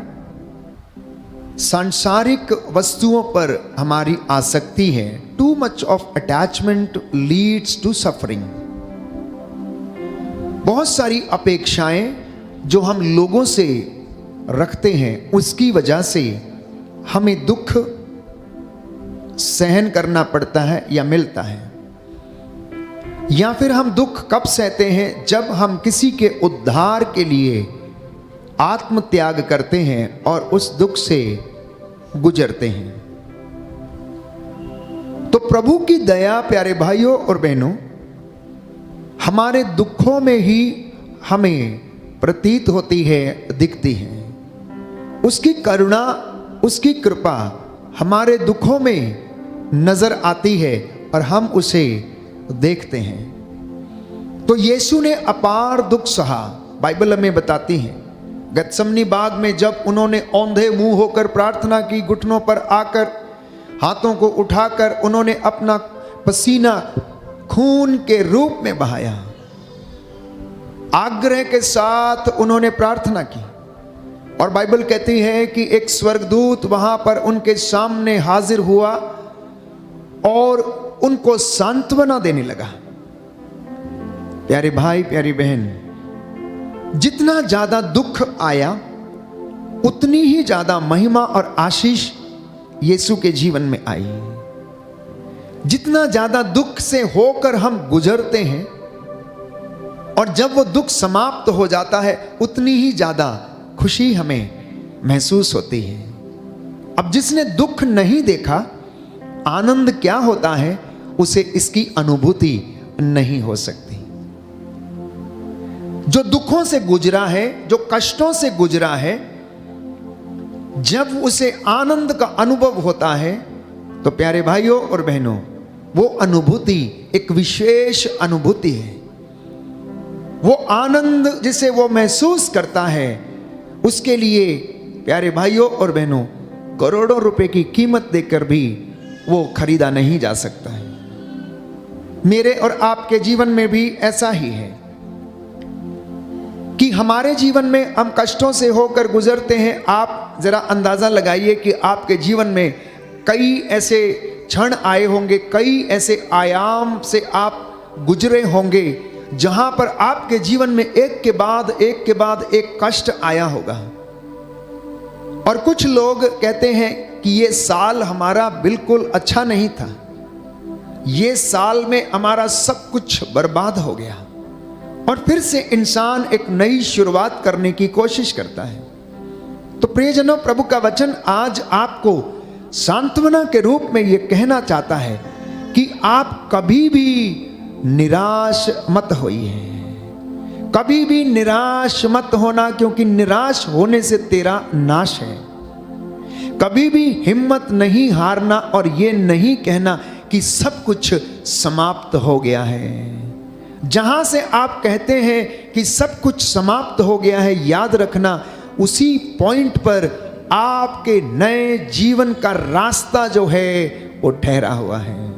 सांसारिक वस्तुओं पर हमारी आसक्ति है। Too much of attachment leads to suffering. बहुत सारी अपेक्षाएं जो हम लोगों से रखते हैं, उसकी वजह से हमें दुख सहन करना पड़ता है या मिलता है। या फिर हम दुख कब सहते हैं? जब हम किसी के उद्धार के लिए आत्म त्याग करते हैं और उस दुख से गुजरते हैं। तो प्रभु की दया प्यारे भाइयों और बहनों, हमारे दुखों में ही हमें प्रतीत होती है, दिखती है। उसकी करुणा, उसकी कृपा हमारे दुखों में नजर आती है और हम उसे देखते हैं। तो यीशु ने अपार दुख सहा। बाइबल हमें बताती है, गत्समनी बाग में जब उन्होंने औंधे मुंह होकर प्रार्थना की, घुटनों पर आकर हाथों को उठाकर उन्होंने अपना पसीना खून के रूप में बहाया, आग्रह के साथ उन्होंने प्रार्थना की। और बाइबल कहती है कि एक स्वर्गदूत वहां पर उनके सामने हाजिर हुआ और उनको सांत्वना देने लगा। प्यारे भाई, प्यारी बहन, जितना ज्यादा दुख आया उतनी ही ज्यादा महिमा और आशीष यीशु के जीवन में आई। जितना ज्यादा दुख से होकर हम गुजरते हैं और जब वो दुख समाप्त हो जाता है, उतनी ही ज्यादा खुशी हमें महसूस होती है। अब जिसने दुख नहीं देखा, आनंद क्या होता है, उसे इसकी अनुभूति नहीं हो सकती। जो दुखों से गुजरा है, जो कष्टों से गुजरा है, जब उसे आनंद का अनुभव होता है, तो प्यारे भाइयों और बहनों, वो अनुभूति एक विशेष अनुभूति है। वो आनंद जिसे वो महसूस करता है, उसके लिए प्यारे भाइयों और बहनों, करोड़ों रुपए की कीमत देकर भी वो खरीदा नहीं जा सकता है। मेरे और आपके जीवन में भी ऐसा ही है कि हमारे जीवन में हम कष्टों से होकर गुजरते हैं। आप जरा अंदाजा लगाइए कि आपके जीवन में कई ऐसे क्षण आए होंगे, कई ऐसे आयाम से आप गुजरे होंगे जहां पर आपके जीवन में एक के बाद एक कष्ट आया होगा। और कुछ लोग कहते हैं कि ये साल हमारा बिल्कुल अच्छा नहीं था, ये साल में हमारा सब कुछ बर्बाद हो गया। और फिर से इंसान एक नई शुरुआत करने की कोशिश करता है। तो प्रियजनों, प्रभु का वचन आज आपको सांत्वना के रूप में यह कहना चाहता है कि आप कभी भी निराश मत होइए। कभी भी निराश मत होना, क्योंकि निराश होने से तेरा नाश है। कभी भी हिम्मत नहीं हारना और ये नहीं कहना कि सब कुछ समाप्त हो गया है। जहां से आप कहते हैं कि सब कुछ समाप्त हो गया है, याद रखना उसी पॉइंट पर आपके नए जीवन का रास्ता जो है वो ठहरा हुआ है।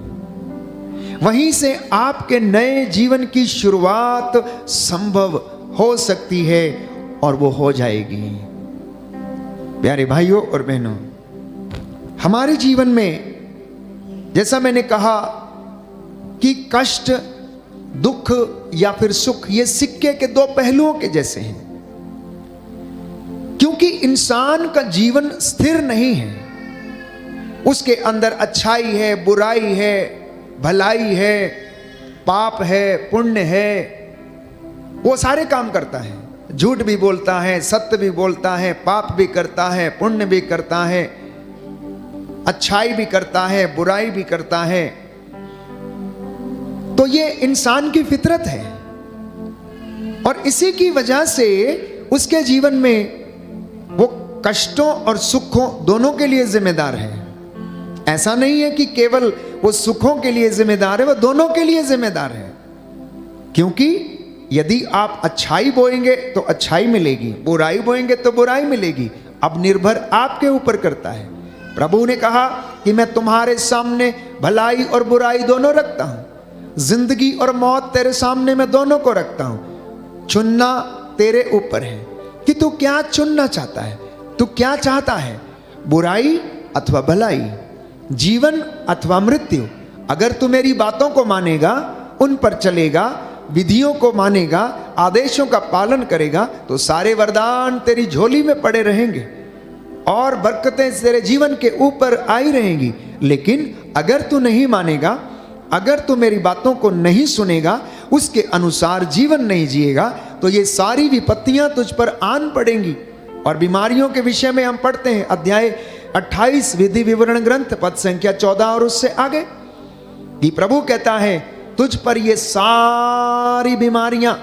वहीं से आपके नए जीवन की शुरुआत संभव हो सकती है और वो हो जाएगी। प्यारे भाइयों और बहनों, हमारे जीवन में जैसा मैंने कहा कि कष्ट, दुख या फिर सुख, ये सिक्के के दो पहलुओं के जैसे हैं। क्योंकि इंसान का जीवन स्थिर नहीं है, उसके अंदर अच्छाई है, बुराई है, भलाई है, पाप है, पुण्य है, वो सारे काम करता है। झूठ भी बोलता है, सत्य भी बोलता है, पाप भी करता है, पुण्य भी करता है, अच्छाई भी करता है, बुराई भी करता है। तो ये इंसान की फितरत है और इसी की वजह से उसके जीवन में वो कष्टों और सुखों दोनों के लिए जिम्मेदार है। ऐसा नहीं है कि केवल वो सुखों के लिए जिम्मेदार है, वो दोनों के लिए जिम्मेदार है। क्योंकि यदि आप अच्छाई बोएंगे तो अच्छाई मिलेगी, बुराई बोएंगे तो बुराई मिलेगी। अब निर्भर आपके ऊपर करता है। प्रभु ने कहा कि मैं तुम्हारे सामने भलाई और बुराई दोनों रखता हूं, जिंदगी और मौत तेरे सामने मैं दोनों को रखता हूं। चुनना तेरे ऊपर है कि तू क्या चुनना चाहता है। तू क्या चाहता है, बुराई अथवा भलाई, जीवन अथवा मृत्यु। अगर तू मेरी बातों को मानेगा, उन पर चलेगा, विधियों को मानेगा, आदेशों का पालन करेगा, तो सारे वरदान तेरी झोली में पड़े रहेंगे और बरकतें तेरे जीवन के ऊपर आई रहेंगी। लेकिन अगर तू नहीं मानेगा, अगर तू मेरी बातों को नहीं सुनेगा, उसके अनुसार जीवन नहीं जिएगा, तो ये सारी विपत्तियां तुझ पर आन पड़ेंगी। और बीमारियों के विषय में हम पढ़ते हैं अध्याय 28 विधि विवरण ग्रंथ पद संख्या 14 और उससे आगे कि प्रभु कहता है तुझ पर ये सारी बीमारियां,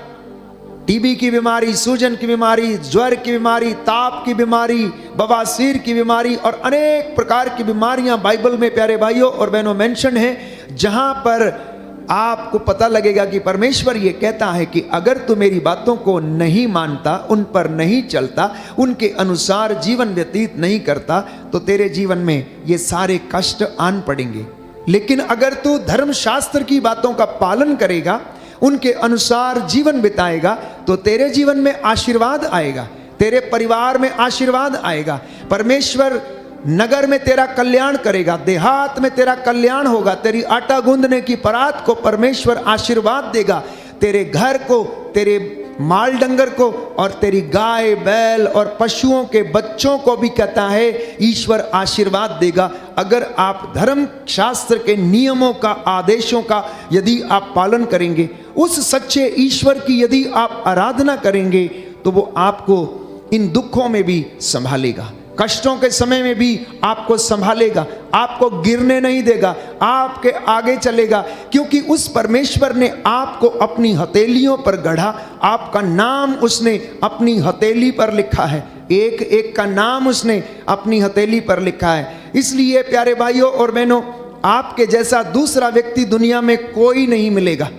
टीबी की बीमारी, सूजन की बीमारी, ज्वर की बीमारी, ताप की बीमारी, बवासीर की बीमारी और अनेक प्रकार की बीमारियां बाइबल में प्यारे भाइयों और बहनों मेंशन है, जहां पर आपको पता लगेगा कि परमेश्वर ये कहता है कि अगर तू मेरी बातों को नहीं मानता, उन पर नहीं चलता, उनके अनुसार जीवन व्यतीत नहीं करता, तो तेरे जीवन में ये सारे कष्ट आन पड़ेंगे। लेकिन अगर तू धर्मशास्त्र की बातों का पालन करेगा, उनके अनुसार जीवन बिताएगा, तो तेरे जीवन में आशीर्वाद आएगा, तेरे परिवार में आशीर्वाद आएगा। परमेश्वर नगर में तेरा कल्याण करेगा, देहात में तेरा कल्याण होगा, तेरी आटा गूंदने की परात को परमेश्वर आशीर्वाद देगा, तेरे घर को, तेरे माल डंगर को और तेरी गाय बैल और पशुओं के बच्चों को भी कहता है ईश्वर आशीर्वाद देगा। अगर आप धर्म शास्त्र के नियमों का, आदेशों का यदि आप पालन करेंगे, उस सच्चे ईश्वर की यदि आप आराधना करेंगे, तो वो आपको इन दुखों में भी संभालेगा, कष्टों के समय में भी आपको संभालेगा, आपको गिरने नहीं देगा, आपके आगे चलेगा। क्योंकि उस परमेश्वर ने आपको अपनी हथेलियों पर गढ़ा, आपका नाम उसने अपनी हथेली पर लिखा है, एक एक का नाम उसने अपनी हथेली पर लिखा है। इसलिए प्यारे भाइयों और बहनों, आपके जैसा दूसरा व्यक्ति दुनिया में कोई नहीं मिलेगा।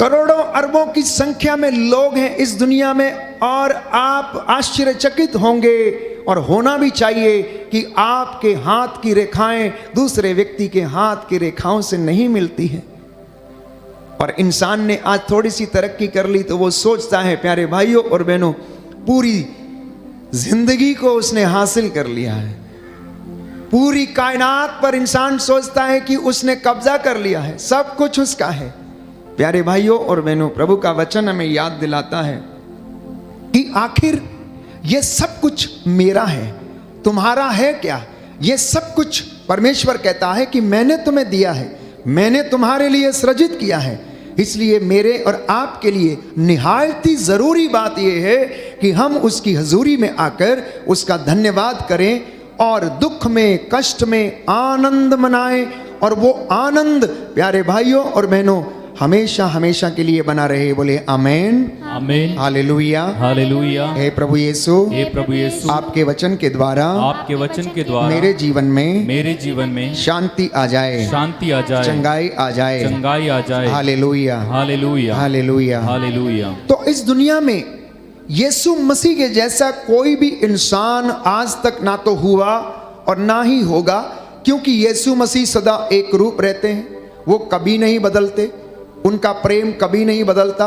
करोड़ों अरबों की संख्या में लोग हैं इस दुनिया में, और आप आश्चर्यचकित होंगे और होना भी चाहिए कि आपके हाथ की रेखाएं दूसरे व्यक्ति के हाथ की रेखाओं से नहीं मिलती हैं। और इंसान ने आज थोड़ी सी तरक्की कर ली तो वो सोचता है प्यारे भाइयों और बहनों, पूरी जिंदगी को उसने हासिल कर लिया है, पूरी कायनात पर इंसान सोचता है कि उसने कब्जा कर लिया है, सब कुछ उसका है। प्यारे भाइयों और बहनों, प्रभु का वचन हमें याद दिलाता है कि आखिर ये सब कुछ मेरा है, तुम्हारा है क्या? ये सब कुछ परमेश्वर कहता है कि मैंने तुम्हें दिया है, मैंने तुम्हारे लिए सृजित किया है। इसलिए मेरे और आपके लिए निहायत ही जरूरी बात यह है कि हम उसकी हजूरी में आकर उसका धन्यवाद करें और दुख में, कष्ट में आनंद मनाएं और वो आनंद प्यारे भाइयों और बहनों हमेशा हमेशा के लिए बना रहे। बोले आमेन, आमीन, हालेलुया, हालेलुया। हे प्रभु यीशु, हे प्रभु यीशु, आपके वचन के द्वारा आपके वचन के द्वारा मेरे जीवन में शांति आ जाए, शांति आ जाए, चंगाई आ जाए, चंगाई आ जाए। Hallelujah, hallelujah, hallelujah, hallelujah. तो इस दुनिया में यीशु मसीह के जैसा कोई भी इंसान आज तक ना तो हुआ और ना ही होगा, क्योंकि यीशु मसीह सदा एक रूप रहते हैं, वो कभी नहीं बदलते, उनका प्रेम कभी नहीं बदलता।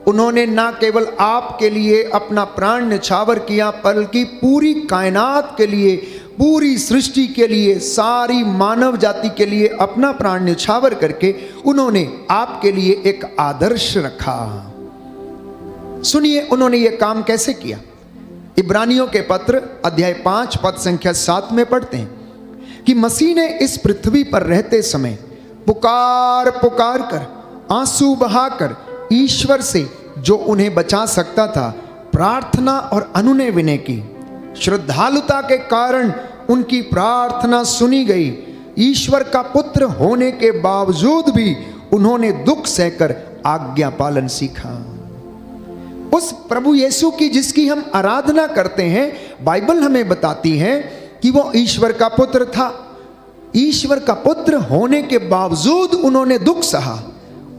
उन्होंने ना केवल आपके लिए अपना प्राण न्यौछावर किया, बल्कि पूरी कायनात के लिए, पूरी सृष्टि के लिए, सारी मानव जाति के लिए अपना प्राण न्यौछावर करके उन्होंने आपके लिए एक आदर्श रखा। सुनिए उन्होंने ये काम कैसे किया। इब्रानियों के पत्र अध्याय 5 पद संख्या 7 में पढ़ते हैं कि मसीह ने इस पृथ्वी पर रहते समय पुकार पुकार कर, आंसू बहाकर ईश्वर से जो उन्हें बचा सकता था प्रार्थना और अनुनय विनय की। श्रद्धालुता के कारण उनकी प्रार्थना सुनी गई। ईश्वर का पुत्र होने के बावजूद भी उन्होंने दुख सहकर आज्ञा पालन सीखा। उस प्रभु यीशु की जिसकी हम आराधना करते हैं, बाइबल हमें बताती है कि वो ईश्वर का पुत्र था। ईश्वर का पुत्र होने के बावजूद उन्होंने दुख सहा,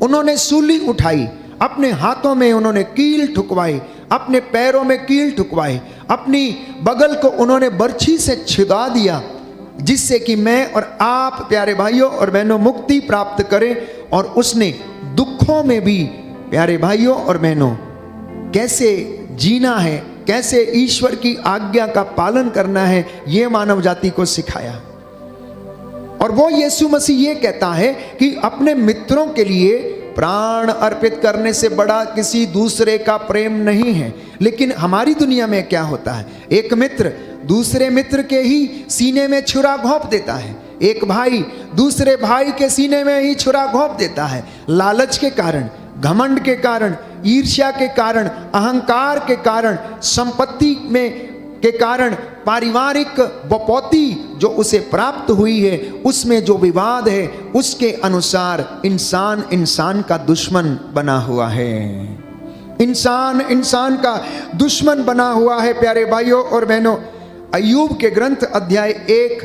उन्होंने सूली उठाई, अपने हाथों में उन्होंने कील ठुकवाई, अपने पैरों में कील ठुकवाई, अपनी बगल को उन्होंने बर्छी से छिदा दिया, जिससे कि मैं और आप प्यारे भाइयों और बहनों मुक्ति प्राप्त करें। और उसने दुखों में भी प्यारे भाइयों और बहनों कैसे जीना है, कैसे ईश्वर की आज्ञा का पालन करना है, ये मानव जाति को सिखाया। और वो यीशु मसीह ये कहता है कि अपने मित्रों के लिए प्राण अर्पित करने से बड़ा किसी दूसरे का प्रेम नहीं है। लेकिन हमारी दुनिया में क्या होता है, एक मित्र दूसरे मित्र के ही सीने में छुरा घोंप देता है, एक भाई दूसरे भाई के सीने में ही छुरा घोंप देता है। लालच के कारण, घमंड के कारण, ईर्ष्या के कारण, अहंकार के कारण, संपत्ति में के कारण, पारिवारिक बपौती जो उसे प्राप्त हुई है उसमें जो विवाद है, उसके अनुसार इंसान इंसान का दुश्मन बना हुआ है। इंसान इंसान का दुश्मन बना हुआ है। प्यारे भाइयों और बहनों, अय्यूब के ग्रंथ अध्याय 1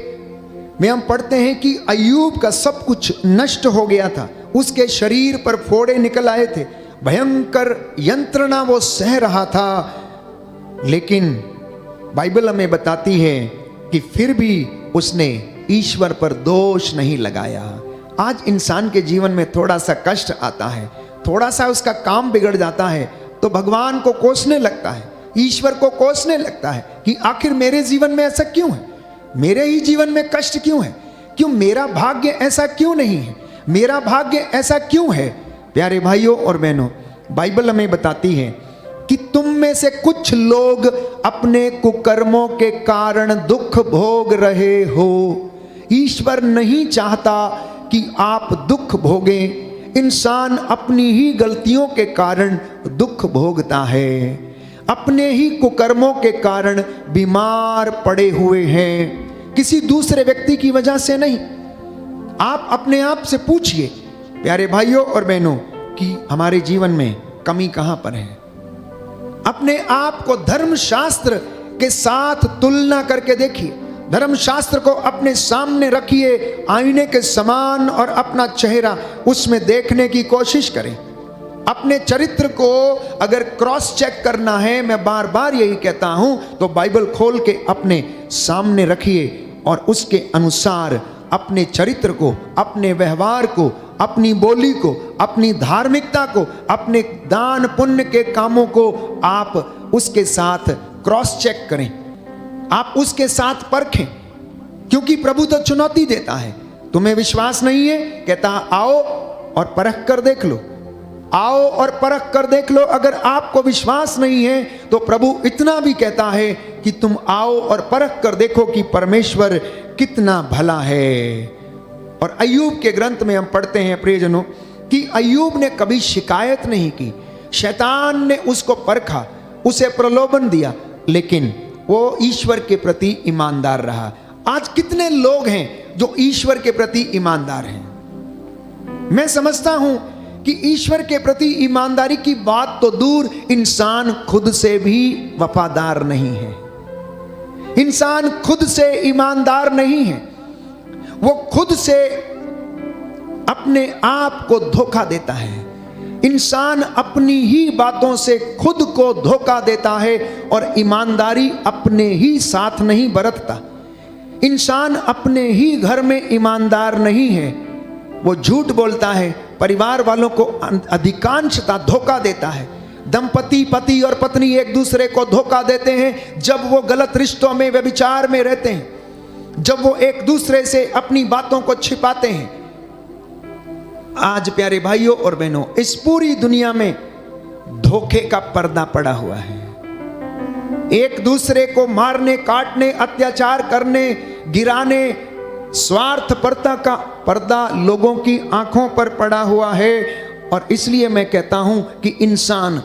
में हम पढ़ते हैं कि अय्यूब का सब कुछ नष्ट हो गया था, उसके शरीर पर फोड़े निकल आए थे, भयंकर यंत्रणा वो सह रहा था। लेकिन बाइबल हमें बताती है कि फिर भी उसने ईश्वर पर दोष नहीं लगाया। आज इंसान के जीवन में थोड़ा सा कष्ट आता है, थोड़ा सा उसका काम बिगड़ जाता है तो भगवान को कोसने लगता है, ईश्वर को कोसने लगता है कि आखिर मेरे जीवन में ऐसा क्यों है, मेरे ही जीवन में कष्ट क्यों है, क्यों मेरा भाग्य ऐसा क्यों नहीं है, मेरा भाग्य ऐसा क्यों है। प्यारे भाइयों और बहनों, बाइबल हमें बताती है कि तुम में से कुछ लोग अपने कुकर्मों के कारण दुख भोग रहे हो। ईश्वर नहीं चाहता कि आप दुख भोगें। इंसान अपनी ही गलतियों के कारण दुख भोगता है, अपने ही कुकर्मों के कारण बीमार पड़े हुए हैं, किसी दूसरे व्यक्ति की वजह से नहीं। आप अपने आप से पूछिए प्यारे भाइयों और बहनों कि हमारे जीवन में कमी कहां पर है। अपने आप को धर्मशास्त्र के साथ तुलना करके देखिए, धर्मशास्त्र को अपने सामने रखिए आईने के समान और अपना चेहरा उसमें देखने की कोशिश करें। अपने चरित्र को अगर क्रॉस चेक करना है, मैं बार बार यही कहता हूं, तो बाइबल खोल के अपने सामने रखिए और उसके अनुसार अपने चरित्र को, अपने व्यवहार को, अपनी बोली को, अपनी धार्मिकता को, अपने दान पुण्य के कामों को आप उसके साथ क्रॉस चेक करें, आप उसके साथ परखें। क्योंकि प्रभु तो चुनौती देता है। तुम्हें विश्वास नहीं है, कहता आओ और परख कर देख लो, आओ और परख कर देख लो। अगर आपको विश्वास नहीं है तो प्रभु इतना भी कहता है कि तुम आओ और परख कर देखो कि परमेश्वर कितना भला है। और अय्यूब के ग्रंथ में हम पढ़ते हैं प्रियजनों कि अय्यूब ने कभी शिकायत नहीं की। शैतान ने उसको परखा, उसे प्रलोभन दिया, लेकिन वो ईश्वर के प्रति ईमानदार रहा। आज कितने लोग हैं जो ईश्वर के प्रति ईमानदार हैं। मैं समझता हूं कि ईश्वर के प्रति ईमानदारी की बात तो दूर, इंसान खुद से भी वफादार नहीं है। इंसान खुद से ईमानदार नहीं है। वो खुद से अपने आप को धोखा देता है। इंसान अपनी ही बातों से खुद को धोखा देता है और ईमानदारी अपने ही साथ नहीं बरतता। इंसान अपने ही घर में ईमानदार नहीं है। वो झूठ बोलता है, परिवार वालों को अधिकांशतः धोखा देता है। दंपति, पति और पत्नी एक दूसरे को धोखा देते हैं जब वो गलत रिश्तों में, व्यभिचार में रहते हैं, जब वो एक दूसरे से अपनी बातों को छिपाते हैं। आज प्यारे भाइयों और बहनों, इस पूरी दुनिया में धोखे का पर्दा पड़ा हुआ है। एक दूसरे को मारने, काटने, अत्याचार करने, गिराने, स्वार्थपरता का पर्दा लोगों की आंखों पर पड़ा हुआ है। और इसलिए मैं कहता हूं कि इंसान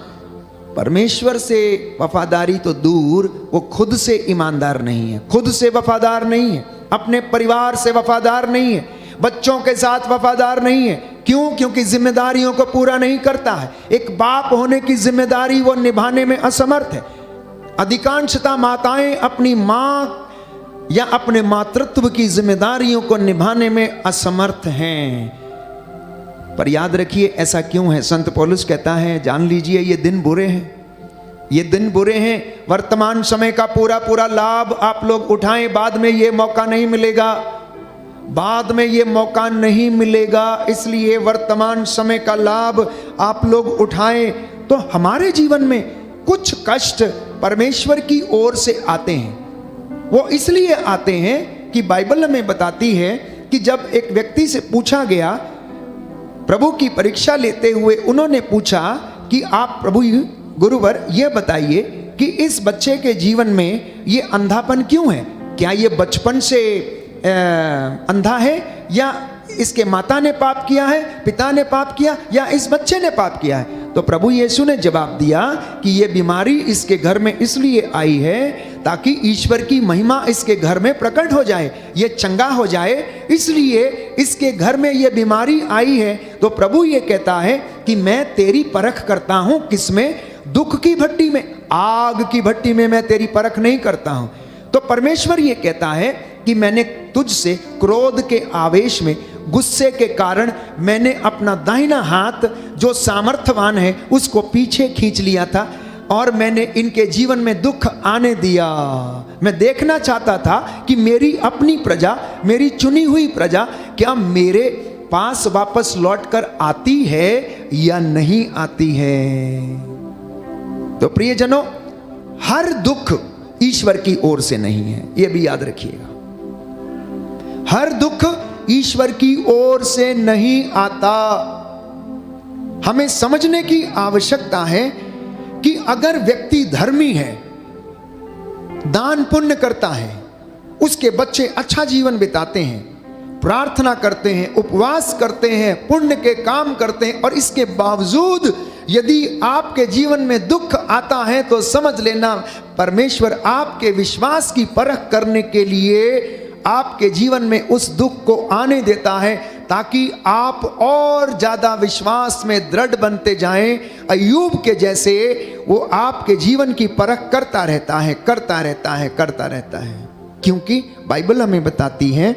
परमेश्वर से वफादारी तो दूर, वो खुद से ईमानदार नहीं है, खुद से वफादार नहीं है, अपने परिवार से वफादार नहीं है, बच्चों के साथ वफादार नहीं है। क्यों? क्योंकि जिम्मेदारियों को पूरा नहीं करता है। एक बाप होने की जिम्मेदारी वो निभाने में असमर्थ है। अधिकांशतः माताएं अपनी मां या अपने मातृत्व की जिम्मेदारियों को निभाने में असमर्थ हैं। पर याद रखिए, ऐसा क्यों है? संत पौलुस कहता है, जान लीजिए ये दिन बुरे हैं, ये दिन बुरे हैं। वर्तमान समय का पूरा पूरा लाभ आप लोग उठाएं, बाद में ये मौका नहीं मिलेगा, बाद में ये मौका नहीं मिलेगा। इसलिए वर्तमान समय का लाभ आप लोग उठाएं। तो हमारे जीवन में कुछ कष्ट परमेश्वर की ओर से आते हैं। वो इसलिए आते हैं कि बाइबल हमें बताती है कि जब एक व्यक्ति से पूछा गया, प्रभु की परीक्षा लेते हुए उन्होंने पूछा कि आप प्रभु गुरुवर ये बताइए कि इस बच्चे के जीवन में ये अंधापन क्यों है? क्या ये बचपन से अंधा है, या इसके माता ने पाप किया है, पिता ने पाप किया, या इस बच्चे ने पाप किया है? तो प्रभु यीशु ने जवाब दिया कि ये बीमारी इसके घर में इसलिए आई है ताकि ईश्वर की महिमा इसके घर में प्रकट हो जाए, ये चंगा हो जाए, इसलिए इसके घर में ये बीमारी आई है। तो प्रभु ये कहता है कि मैं तेरी परख करता हूं, किसमें? दुख की भट्टी में, आग की भट्टी में मैं तेरी परख नहीं करता हूं। तो परमेश्वर ये कहता है कि मैंने तुझसे क्रोध के आवेश में, गुस्से के कारण मैंने अपना दाहिना हाथ जो सामर्थ्यवान है उसको पीछे खींच लिया था और मैंने इनके जीवन में दुख आने दिया। मैं देखना चाहता था कि मेरी अपनी प्रजा, मेरी चुनी हुई प्रजा क्या मेरे पास वापस लौटकर आती है या नहीं आती है। तो प्रियजनों, हर दुख ईश्वर की ओर से नहीं है, यह भी याद रखिएगा। हर दुख ईश्वर की ओर से नहीं आता। हमें समझने की आवश्यकता है कि अगर व्यक्ति धर्मी है, दान पुण्य करता है, उसके बच्चे अच्छा जीवन बिताते हैं, प्रार्थना करते हैं, उपवास करते हैं, पुण्य के काम करते हैं, और इसके बावजूद यदि आपके जीवन में दुख आता है तो समझ लेना परमेश्वर आपके विश्वास की परख करने के लिए आपके जीवन में उस दुख को आने देता है ताकि आप और ज्यादा विश्वास में दृढ़ बनते जाएं। अय्यूब के जैसे वो आपके जीवन की परख करता रहता है, करता रहता है, करता रहता है। क्योंकि बाइबल हमें बताती है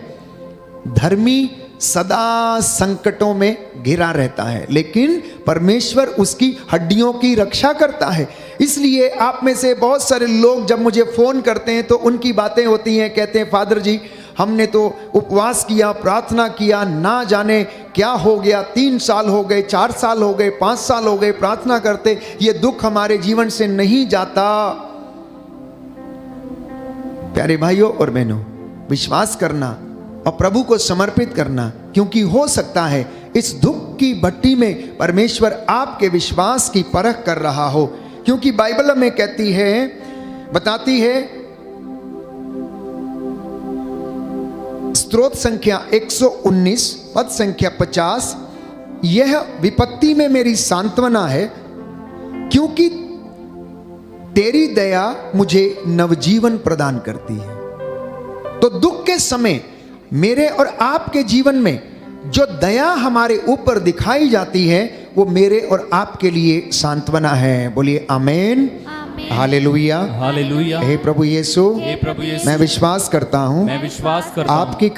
धर्मी सदा संकटों में घिरा रहता है, लेकिन परमेश्वर उसकी हड्डियों की रक्षा करता है। इसलिए आप में से बहुत सारे लोग जब मुझे फ़ोन करते हैं तो उनकी बातें होती हैं, कहते हैं फादर जी हमने तो उपवास किया, प्रार्थना किया, ना जाने क्या हो गया, 3 साल हो गए, 4 साल हो गए, 5 साल हो गए प्रार्थना करते, ये दुख हमारे जीवन से नहीं जाता। प्यारे भाइयों और बहनों, विश्वास करना और प्रभु को समर्पित करना, क्योंकि हो सकता है इस दुख की भट्टी में परमेश्वर आपके विश्वास की परख कर रहा हो। क्योंकि बाइबल हमें कहती है, बताती है, स्तोत्र संख्या 119 पद संख्या 50, यह विपत्ति में मेरी सांत्वना है क्योंकि तेरी दया मुझे नवजीवन प्रदान करती है। तो दुख के समय मेरे और आपके जीवन में जो दया हमारे ऊपर दिखाई जाती है वो मेरे और आपके लिए सांत्वना है। बोलिए आमेन, हालेलुया, हालेलुया। हे प्रभु यीशु, हे प्रभु यीशु, मैं विश्वास करता हूँ मैं विश्वास करता हूँ आपकी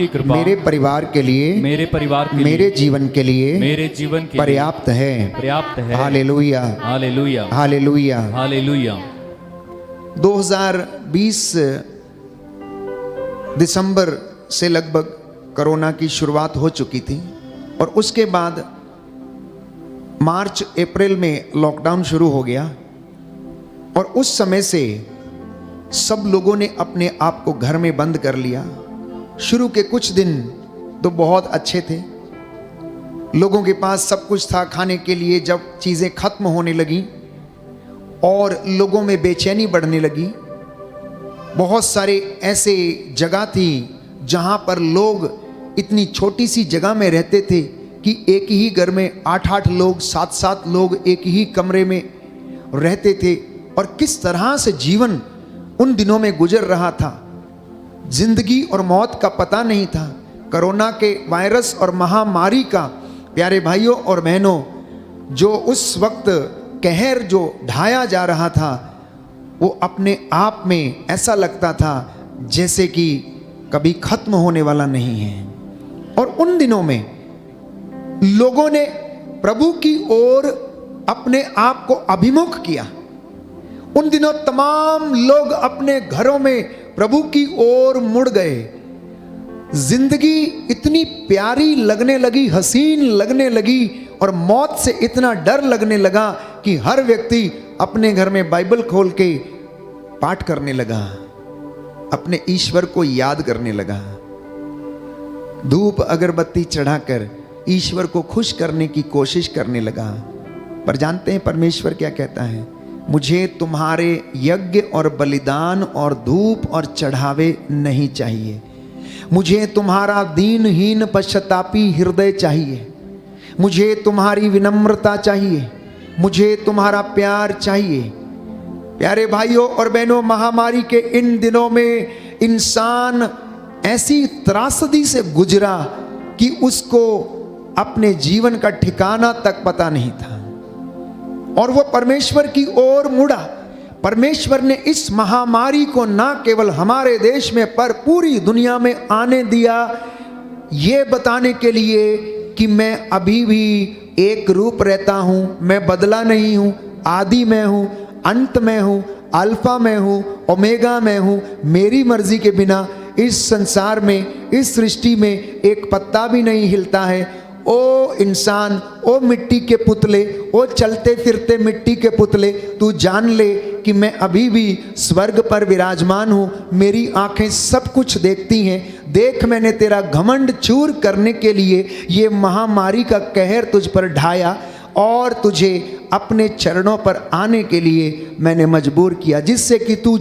कृपा मेरे परिवार के लिए, मेरे परिवार के मेरे लिए, जीवन के लिए मेरे जीवन के लिए पर्याप्त है। पर्याप्त है। Hallelujah, hallelujah, hallelujah. हालेलुया। 2020 दिसंबर से लगभग कोरोना की शुरुआत हो चुकी थी और उसके बाद मार्च अप्रैल में लॉकडाउन शुरू हो गया और उस समय से सब लोगों ने अपने आप को घर में बंद कर लिया। शुरू के कुछ दिन तो बहुत अच्छे थे, लोगों के पास सब कुछ था खाने के लिए। जब चीज़ें खत्म होने लगी और लोगों में बेचैनी बढ़ने लगी, बहुत सारे ऐसे जगह थी जहां पर लोग इतनी छोटी सी जगह में रहते थे कि एक ही घर में 8-8 लोग, 7-7 लोग एक ही कमरे में रहते थे और किस तरह से जीवन उन दिनों में गुजर रहा था। जिंदगी और मौत का पता नहीं था। कोरोना के वायरस और महामारी का प्यारे भाइयों और बहनों, जो उस वक्त कहर जो ढाया जा रहा था वो अपने आप में ऐसा लगता था जैसे कि कभी खत्म होने वाला नहीं है। और उन दिनों में लोगों ने प्रभु की ओर अपने आप को अभिमुख किया। उन दिनों तमाम लोग अपने घरों में प्रभु की ओर मुड़ गए। जिंदगी इतनी प्यारी लगने लगी, हसीन लगने लगी और मौत से इतना डर लगने लगा कि हर व्यक्ति अपने घर में बाइबल खोल के पाठ करने लगा, अपने ईश्वर को याद करने लगा, धूप अगरबत्ती चढ़ाकर ईश्वर को खुश करने की कोशिश करने लगा। पर जानते हैं परमेश्वर क्या कहता है? मुझे तुम्हारे यज्ञ और बलिदान और धूप और चढ़ावे नहीं चाहिए, मुझे तुम्हारा दीनहीन पश्चातापी हृदय चाहिए, मुझे तुम्हारी विनम्रता चाहिए, मुझे तुम्हारा प्यार चाहिए। प्यारे भाइयों और बहनों, महामारी के इन दिनों में इंसान ऐसी त्रासदी से गुजरा कि उसको अपने जीवन का ठिकाना तक पता नहीं था और वो परमेश्वर की ओर मुड़ा। परमेश्वर ने इस महामारी को ना केवल हमारे देश में पर पूरी दुनिया में आने दिया, ये बताने के लिए कि मैं अभी भी एक रूप रहता हूं, मैं बदला नहीं हूं, आदि मैं हूं, अंत में हूं, अल्फा में हूं, ओमेगा में हूं। मेरी मर्जी के बिना इस संसार में, इस सृष्टि में एक पत्ता भी नहीं हिलता है। ओ इंसान, ओ मिट्टी के पुतले, ओ चलते फिरते मिट्टी के पुतले, तू जान ले कि मैं अभी भी स्वर्ग पर विराजमान हूँ। मेरी आंखें सब कुछ देखती हैं। देख, मैंने तेरा घमंड चूर करने के लिए ये महामारी का कहर तुझ पर ढाया और तुझे अपने चरणों पर आने के लिए मैंने मजबूर किया, जिससे कि तू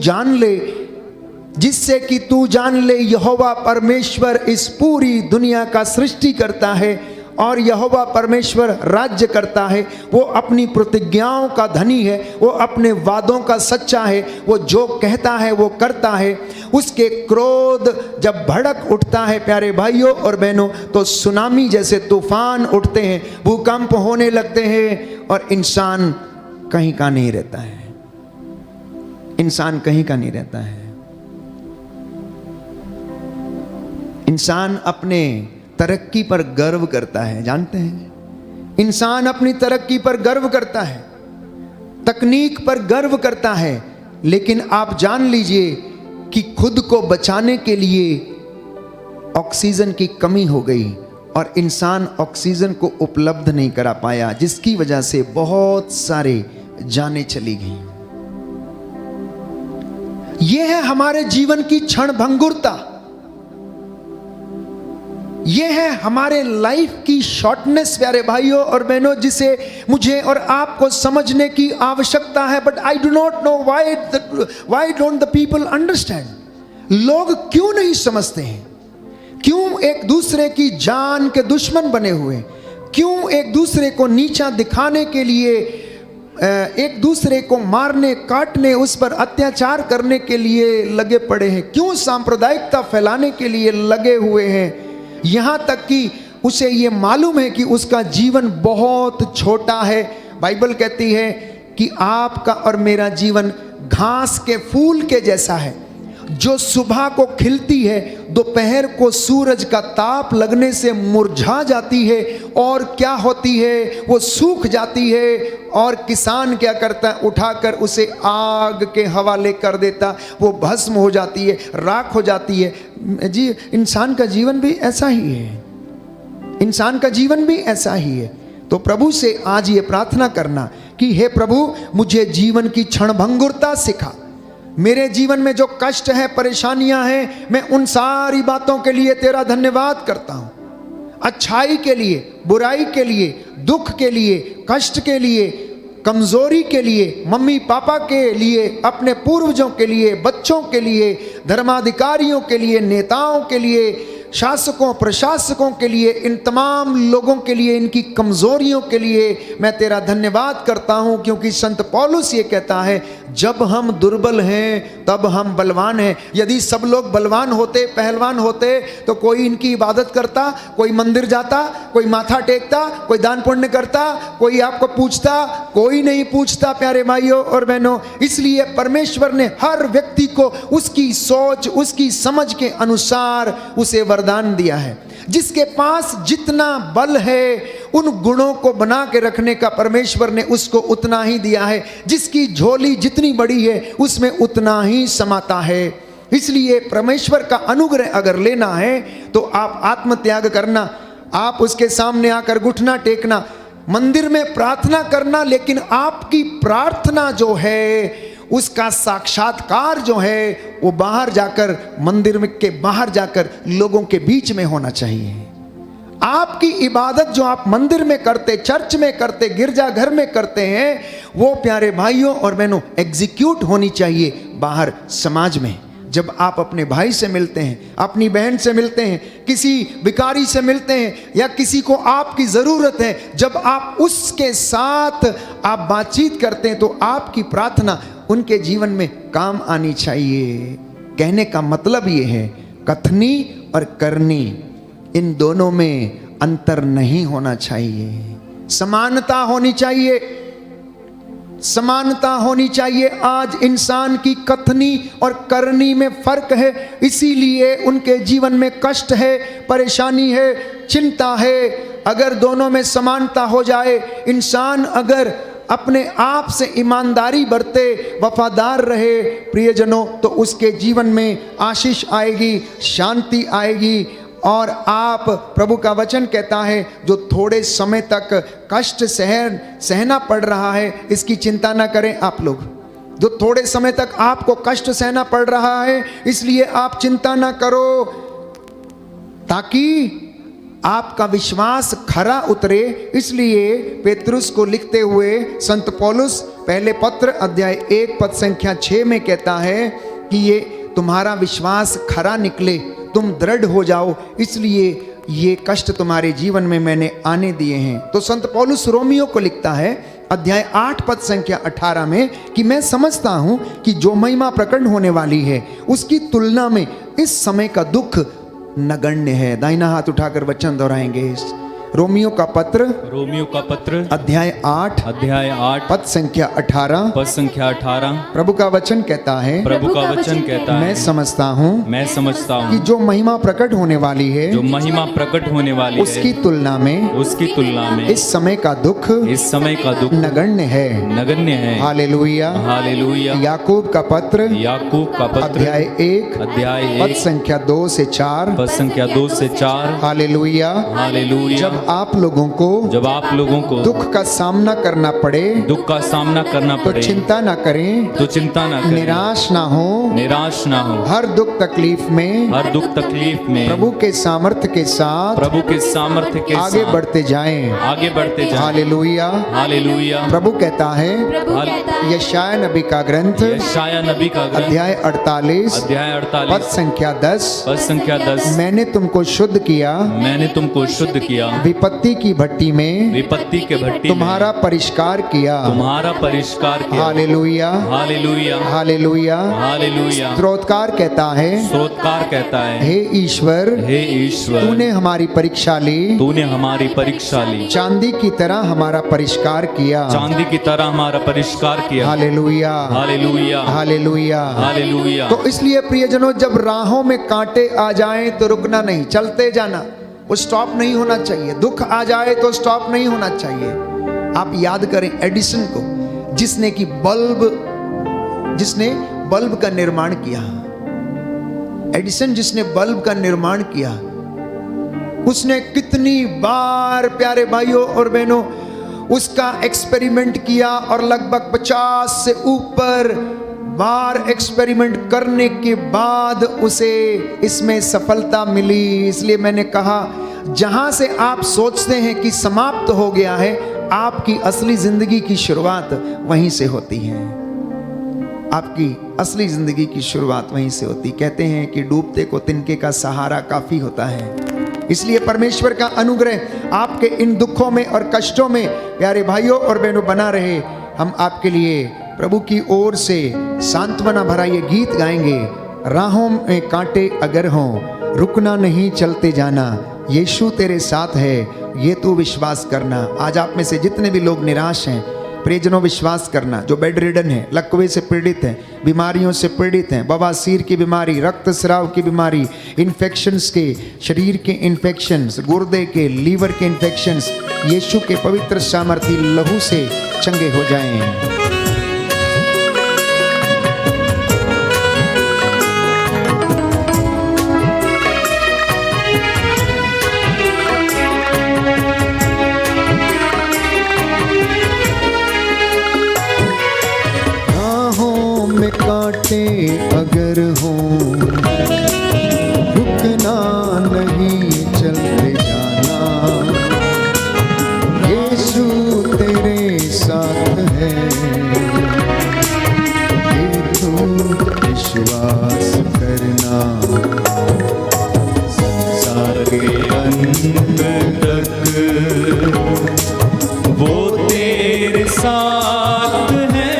जान ले यहोवा परमेश्वर इस पूरी दुनिया का सृष्टि करता है और यहोवा परमेश्वर राज्य करता है। वो अपनी प्रतिज्ञाओं का धनी है, वो अपने वादों का सच्चा है, वो जो कहता है वो करता है। उसके क्रोध जब भड़क उठता है प्यारे भाइयों और बहनों, तो सुनामी जैसे तूफान उठते हैं, भूकंप होने लगते हैं और इंसान कहीं का नहीं रहता है। इंसान कहीं का नहीं रहता है। इंसान अपने तरक्की पर गर्व करता है, जानते हैं? इंसान अपनी तरक्की पर गर्व करता है, तकनीक पर गर्व करता है, लेकिन आप जान लीजिए कि खुद को बचाने के लिए ऑक्सीजन की कमी हो गई और इंसान ऑक्सीजन को उपलब्ध नहीं करा पाया, जिसकी वजह से बहुत सारे जानें चली गई। यह है हमारे जीवन की क्षणभंगुरता, ये है हमारे लाइफ की शॉर्टनेस प्यारे भाइयों और बहनों, जिसे मुझे और आपको समझने की आवश्यकता है। But I do not know why don't the people understand. लोग क्यों नहीं समझते हैं? क्यों एक दूसरे की जान के दुश्मन बने हुए? क्यों एक दूसरे को नीचा दिखाने के लिए एक दूसरे को मारने काटने, उस पर अत्याचार करने के लिए लगे पड़े हैं, क्यों सांप्रदायिकता फैलाने के लिए लगे हुए हैं। यहाँ तक कि उसे ये मालूम है कि उसका जीवन बहुत छोटा है। बाइबल कहती है कि आपका और मेरा जीवन घास के फूल के जैसा है, जो सुबह को खिलती है, दोपहर को सूरज का ताप लगने से मुरझा जाती है और क्या होती है, वो सूख जाती है। और किसान क्या करता है, उठाकर उसे आग के हवाले कर देता, वो भस्म हो जाती है, राख हो जाती है। जी, इंसान का जीवन भी ऐसा ही है, इंसान का जीवन भी ऐसा ही है। तो प्रभु से आज ये प्रार्थना करना कि हे प्रभु, मुझे जीवन की क्षणभंगुरता सिखा। मेरे जीवन में जो कष्ट है, परेशानियां हैं, मैं उन सारी बातों के लिए तेरा धन्यवाद करता हूं। अच्छाई के लिए, बुराई के लिए, दुख के लिए, कष्ट के लिए, कमजोरी के लिए, मम्मी पापा के लिए, अपने पूर्वजों के लिए, बच्चों के लिए, धर्माधिकारियों के लिए, नेताओं के लिए, शासकों प्रशासकों के लिए, इन तमाम लोगों के लिए, इनकी कमजोरियों के लिए मैं तेरा धन्यवाद करता हूं। क्योंकि संत पौलुस ये कहता है, जब हम दुर्बल हैं तब हम बलवान हैं। यदि सब लोग बलवान होते, पहलवान होते, तो कोई इनकी इबादत करता, कोई मंदिर जाता, कोई माथा टेकता, कोई दान पुण्य करता, कोई आपको पूछता? कोई नहीं पूछता प्यारे भाइयों और बहनों। इसलिए परमेश्वर ने हर व्यक्ति को उसकी सोच, उसकी समझ के अनुसार उसे वरदान दिया है। जिसके पास जितना बल है, उन गुणों को बना के रखने का परमेश्वर ने उसको उतना ही दिया है। जिसकी झोली जितनी बड़ी है, उसमें उतना ही समाता है। इसलिए परमेश्वर का अनुग्रह अगर लेना है तो आप आत्मत्याग करना, आप उसके सामने आकर घुटना टेकना, मंदिर में प्रार्थना करना, लेकिन आपकी प्रार्थना जो है उसका साक्षात्कार जो है वो बाहर जाकर, मंदिर के बाहर जाकर लोगों के बीच में होना चाहिए। आपकी इबादत जो आप मंदिर में करते, चर्च में करते, गिरजाघर में करते हैं, वो प्यारे भाइयों और बहनों एग्जीक्यूट होनी चाहिए बाहर समाज में। जब आप अपने भाई से मिलते हैं, अपनी बहन से मिलते हैं, किसी भिखारी से मिलते हैं, या किसी को आपकी ज़रूरत है, जब आप उसके साथ आप बातचीत करते हैं तो आपकी प्रार्थना उनके जीवन में काम आनी चाहिए। कहने का मतलब ये है, कथनी और करनी, इन दोनों में अंतर नहीं होना चाहिए। समानता होनी चाहिए, समानता होनी चाहिए। आज इंसान की कथनी और करनी में फर्क है, इसीलिए उनके जीवन में कष्ट है, परेशानी है, चिंता है। अगर दोनों में समानता हो जाए, इंसान अगर अपने आप से ईमानदारी बरते, वफादार रहे प्रियजनों, तो उसके जीवन में आशीष आएगी, शांति आएगी। और आप, प्रभु का वचन कहता है, जो थोड़े समय तक कष्ट सहना पड़ रहा है, इसकी चिंता ना करें आप लोग। जो थोड़े समय तक आपको कष्ट सहना पड़ रहा है, इसलिए आप चिंता ना करो, ताकि आपका विश्वास खरा उतरे। इसलिए पेतरुस को लिखते हुए संत पौलुस पहले पत्र अध्याय 1 पद संख्या 6 में कहता है कि ये तुम्हारा विश्वास खरा निकले, तुम दृढ़ हो जाओ, इसलिए ये कष्ट तुम्हारे जीवन में मैंने आने दिए हैं। तो संत पौलुस रोमियो को लिखता है अध्याय 8 पद संख्या 18 में कि मैं समझता हूं कि जो महिमा प्रकट होने वाली है, उसकी तुलना में इस समय का दुख नगण्य है। दाहिना हाथ उठाकर वचन दोहराएंगे। रोमियो का पत्र अध्याय 8 पद संख्या 18 प्रभु का वचन कहता है, मैं समझता हूँ कि जो महिमा प्रकट होने वाली है, उसकी तुलना में इस समय का दुख नगण्य है। हालेलुया। याकूब का पत्र अध्याय 1 पद संख्या 2 से 4 हालेलुया। जब आप लोगों को दुख का सामना करना पड़े तो चिंता ना करें, निराश ना हो। हर दुख तकलीफ में प्रभु के सामर्थ्य के साथ आगे बढ़ते जाएं। हालेलुया। प्रभु कहता है, यशाया नबी का ग्रंथ अध्याय 48 पद संख्या 10 मैंने तुमको शुद्ध किया, विपत्ति की भट्टी में विपत्ति के भट्टी तुम्हारा परिष्कार किया। तुम्हारा परिष्कार किया। Hallelujah, hallelujah, hallelujah, hallelujah. स्तोत्रकार कहता है, स्तोत्रकार कहता है, हे ईश्वर, हे ईश्वर, तूने हमारी परीक्षा ली, तूने हमारी परीक्षा ली, चांदी की तरह हमारा परिष्कार किया। चांदी की तरह हमारा परिष्कार किया। Hallelujah, hallelujah, hallelujah, hallelujah. तो इसलिए प्रियजनों, जब राहों में कांटे आ जाएं तो रुकना नहीं, चलते जाना, वो स्टॉप नहीं होना चाहिए। दुख आ जाए तो स्टॉप नहीं होना चाहिए। आप याद करें एडिसन को, जिसने बल्ब का निर्माण किया। एडिसन जिसने बल्ब का निर्माण किया, उसने कितनी बार प्यारे भाइयों और बहनों उसका एक्सपेरिमेंट किया, और लगभग 50 से ऊपर बार एक्सपेरिमेंट करने के बाद उसे इसमें सफलता मिली। इसलिए मैंने कहा, जहां से आप सोचते हैं कि समाप्त हो गया है, आपकी असली जिंदगी की शुरुआत वहीं से होती है। आपकी असली जिंदगी की शुरुआत वहीं से होती। कहते हैं कि डूबते को तिनके का सहारा काफी होता है। इसलिए परमेश्वर का अनुग्रह आपके इन दुखों में और कष्टों में प्यारे भाइयों और बहनों बना रहे। हम आपके लिए प्रभु की ओर से सांत्वना भरा ये गीत गाएंगे। राहों में कांटे अगर हों, रुकना नहीं, चलते जाना, यीशु तेरे साथ है, ये तू विश्वास करना। आज आप में से जितने भी लोग निराश हैं, प्रियजनों, विश्वास करना। जो बेड रिडन है, लकवे से पीड़ित हैं, बीमारियों से पीड़ित हैं, बवासीर की बीमारी, रक्तस्राव की बीमारी, इन्फेक्शंस के, शरीर के इन्फेक्शंस, गुर्दे के, लीवर के इन्फेक्शंस, यीशु के पवित्र सामर्थी लहू से चंगे हो जाएं। कांटे अगर हों, रुकना नहीं, चलते जाना, यीशु तेरे साथ है, ये तू विश्वास करना। संसार के अंत तक वो तेरे साथ है।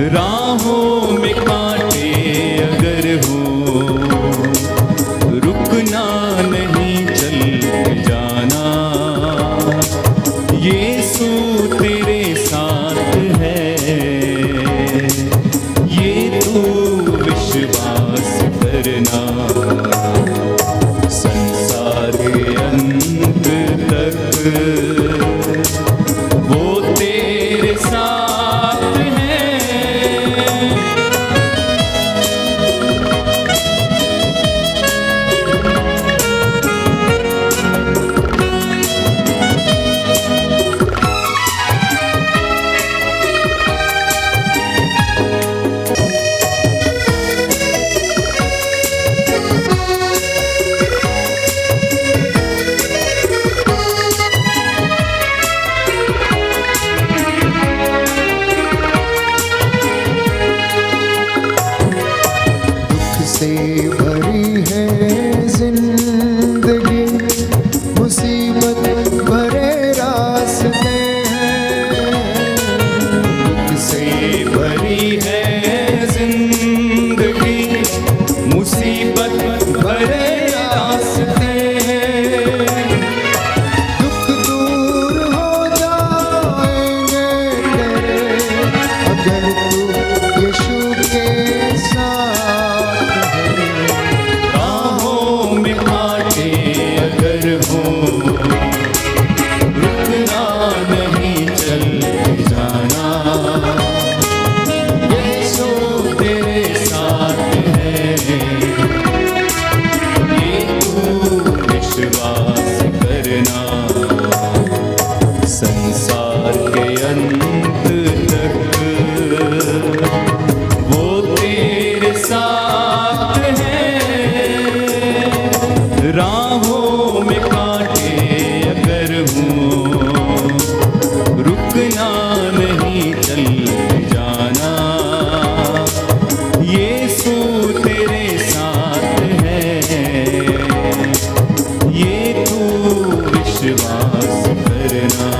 राहों में कांटे अगर हो, रुकना नहीं, चल जाना, यीशु तेरे साथ है, ये तू विश्वास करना। संसार के अंत तक वो तेरे साथ है। से भरी है जिंदगी, मुसीबत भरे रास्ते हैं। दुख से भरी है जिंदगी, मुसीबत भरे रास्ते हैं। दुख दूर हो जाएंगे तेरे, अगर तू यीशु के साथ है। राहों में कांटे अगर हो, रुकना नहीं, चल जाना, यीशु तेरे साथ है, ये तू विश्वास करना। संसार के अंत तक वो तेरे साथ है। राहों में कांटे अगर हों, रुकना नहीं, चल जाना, यीशु तेरे साथ है, ये तू विश्वास करना।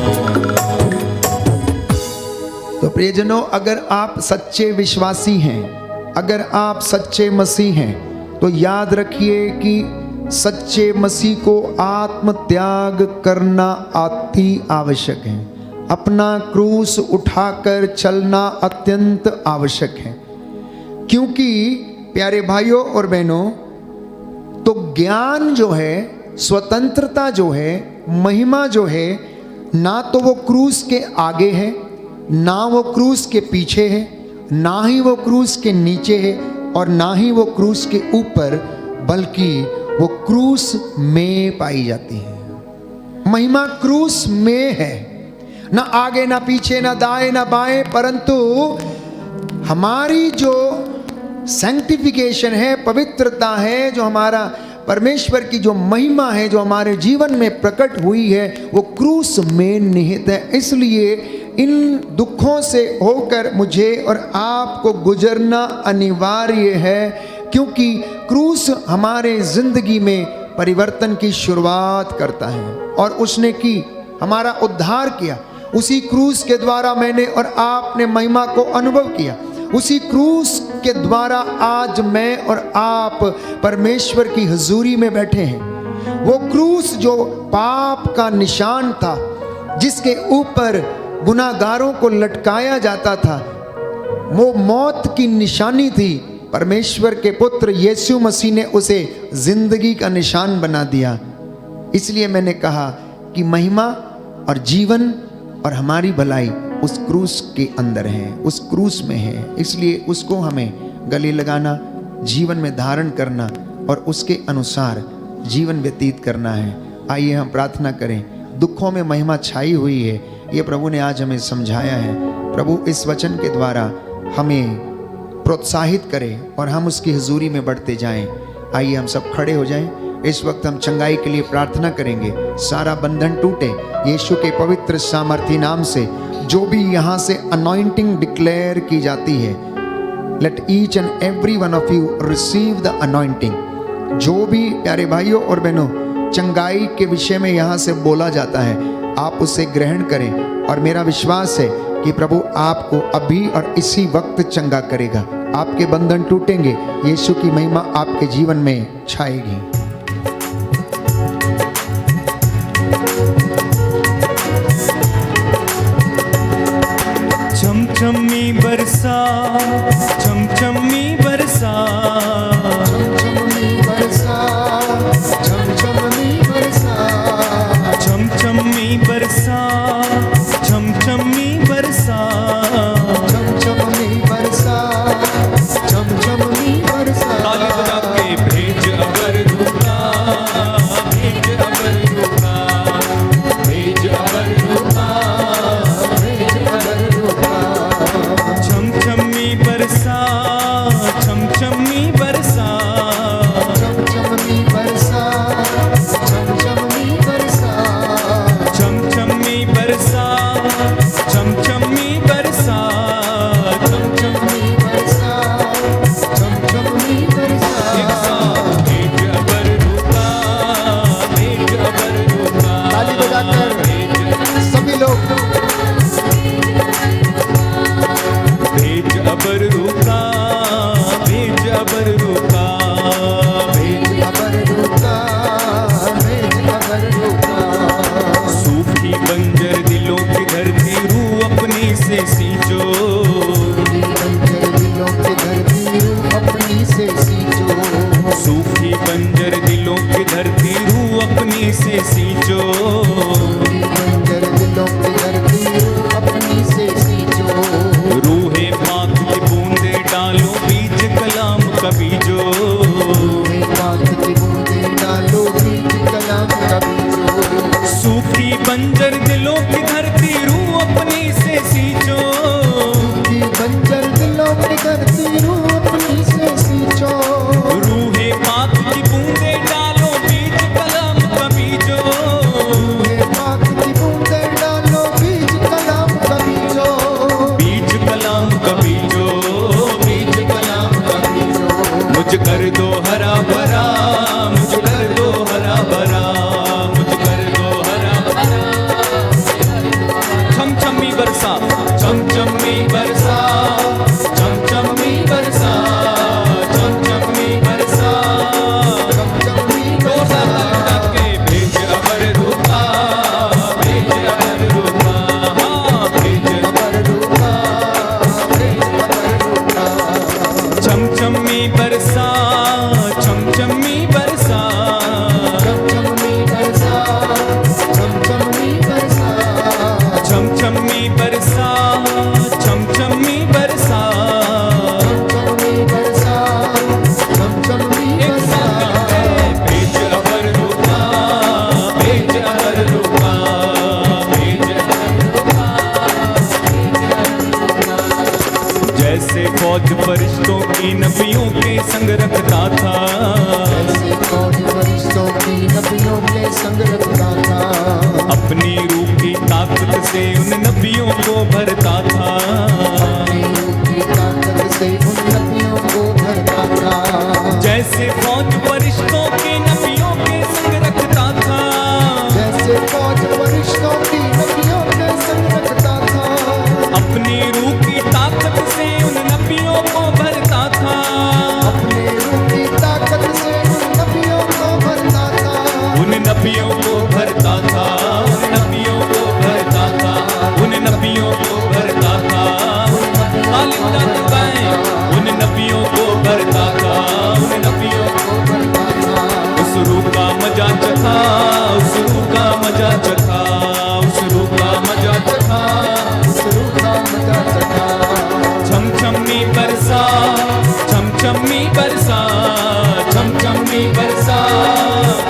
तो प्रियजनों, अगर आप सच्चे विश्वासी हैं, अगर आप सच्चे मसीह हैं, तो याद रखिए कि सच्चे मसीह को आत्म त्याग करना अति आवश्यक है। अपना क्रूस उठाकर चलना अत्यंत आवश्यक है। क्योंकि प्यारे भाइयों और बहनों, तो ज्ञान जो है, स्वतंत्रता जो है, महिमा जो है, ना तो वो क्रूस के आगे है, ना वो क्रूस के पीछे है, ना ही वो क्रूस के नीचे है, और ना ही वो क्रूस के ऊपर, बल्कि वो क्रूस में पाई जाती है। महिमा क्रूस में है, ना आगे ना पीछे, ना दाएं ना बाएं, परंतु हमारी जो सैंक्टिफिकेशन है, पवित्रता है, जो हमारा परमेश्वर की जो महिमा है, जो हमारे जीवन में प्रकट हुई है, वो क्रूस में निहित है। इसलिए इन दुखों से होकर मुझे और आपको गुजरना अनिवार्य है, क्योंकि क्रूस हमारे जिंदगी में परिवर्तन की शुरुआत करता है। और उसने की, हमारा उद्धार किया। उसी क्रूस के द्वारा मैंने और आपने महिमा को अनुभव किया। उसी क्रूस के द्वारा आज मैं और आप परमेश्वर की हुजूरी में बैठे हैं। वो क्रूस जो पाप का निशान था, जिसके ऊपर गुनाहगारों को लटकाया जाता था, वो मौत की निशानी थी। परमेश्वर के पुत्र यीशु मसीह ने उसे जिंदगी का निशान बना दिया। इसलिए मैंने कहा कि महिमा और जीवन और हमारी भलाई उस क्रूस के अंदर है, उस क्रूस में है। इसलिए उसको हमें गले लगाना, जीवन में धारण करना और उसके अनुसार जीवन व्यतीत करना है। आइए हम प्रार्थना करें। दुखों में महिमा छाई हुई है, ये प्रभु ने आज हमें समझाया है। प्रभु इस वचन के द्वारा हमें प्रोत्साहित करें और हम उसकी हुजूरी में बढ़ते जाएं। आइए हम सब खड़े हो जाएं। इस वक्त हम चंगाई के लिए प्रार्थना करेंगे। सारा बंधन टूटे यीशु के पवित्र सामर्थी नाम से। जो भी यहाँ से अनॉइंटिंग डिक्लेयर की जाती है, let each and every one of you receive the anointing. जो भी प्यारे भाइयों और बहनों चंगाई के विषय में यहाँ से बोला जाता है, आप उसे ग्रहण करें। और मेरा विश्वास है कि प्रभु आपको अभी और इसी वक्त चंगा करेगा। आपके बंधन टूटेंगे, यीशु की महिमा आपके जीवन में छाएगी। चमचमी बरसा, चमचमी बरसा, चमचमी बरसा, चमचमी बरसा, चमचमी बरसा, चमचमी बरसा, चमचमी बरसा, चमचमी बरसा। ताली बजा के भेज अबर रुका, भेज अबर रुका, भेज अबर रुका, भेज अबर रुका। चमचमी बरसा, चमचमी बरसा, चमचमी बरसा, चमचमी बरसा, चमचमी बरसा, चमचमी बरसा, चमचमी बरसा, चमचमी बरसा। भेज अबर रुका, भेज अबर रुका। ताली बजाकर सभी लोग भेज अबर रुका, भेज अबर रुका, भेज अबर रुका, भेज अबर रुका। सूखी बंजर दिलों की धरती रूह अपनी से सींचो, बंजर दिलों की धरती रूह अपनी से सींचो। सूखी बंजर दिलों की धरती रूह अपनी से सींचो, बंजर दिलों की धरती रूह अपनी से सींचो। रूहे पाक की बूंदे डालो बीज कलाम का बीजो, पाक की बूंदें डालो बीज कलाम का बीजो। सूखी बंजर दिलों की धरती रूह अपनी से सींचो, की बंजर दिलों की धरती रूह अपनी से सींचो। रूहे पाक की बूंदे डालो बीज कलाम का बीजो, पाक की बूंदें डालो बीज कलाम का बीजो। बीज कलाम का बीजो, बीज कलाम का बीजो। मुझ कर दो हरा भरा, मुझ कर दो हरा भरा, मुझ कर दो हरा फरिश्तों की नबियों के संग रखता था, जैसे फौज फरिश्तों की नबियों के संग रखता था, अपनी रूह की ताकत से उन नबियों को भरता था, अपनी रूह की ताकत से उन नबियों को भरता था। जैसे फौज फरिश्तों के नबियों के संग रखता था, जैसे फौज फरिश्तों की नबियों के संग रखता था, अपनी रूह की ताकत से उन नबियों को भरता था, अपने रूह की ताकत से उन नबियों को भरता था, उन नबियों को भरता था, उन नबियों को भरता था, उन नबियों को भरता था। हालेलुया गाएं, उन नबियों को भरता था, उन नबियों को भरता था। उस रूह का मजा चखा, उस रूह का मजा चखा, उस रूह का मजा चखा, उस रूह का मजा चखा। छमछमी बरसा, छमछमी बरसा, छमछमी बरसा,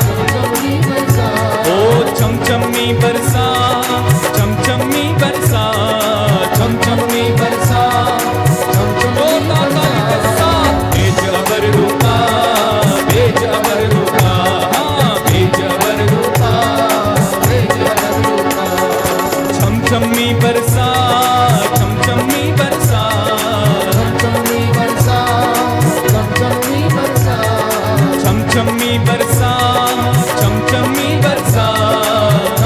चमचमी बरसा, ओ छमछमी बरसा, छमछमी बरसा, छमछमी बरसा, ओ ताता बरसा। भेज अबर रुका, भेज अबर रुका, हाँ भेज अबर रुका, भेज अबर रुका। छमछमी बरसा, छमछमी बरसा, चमचमी बरसा, चमचमी बरसा, छमछमी बरसा, छमछमी बरसा।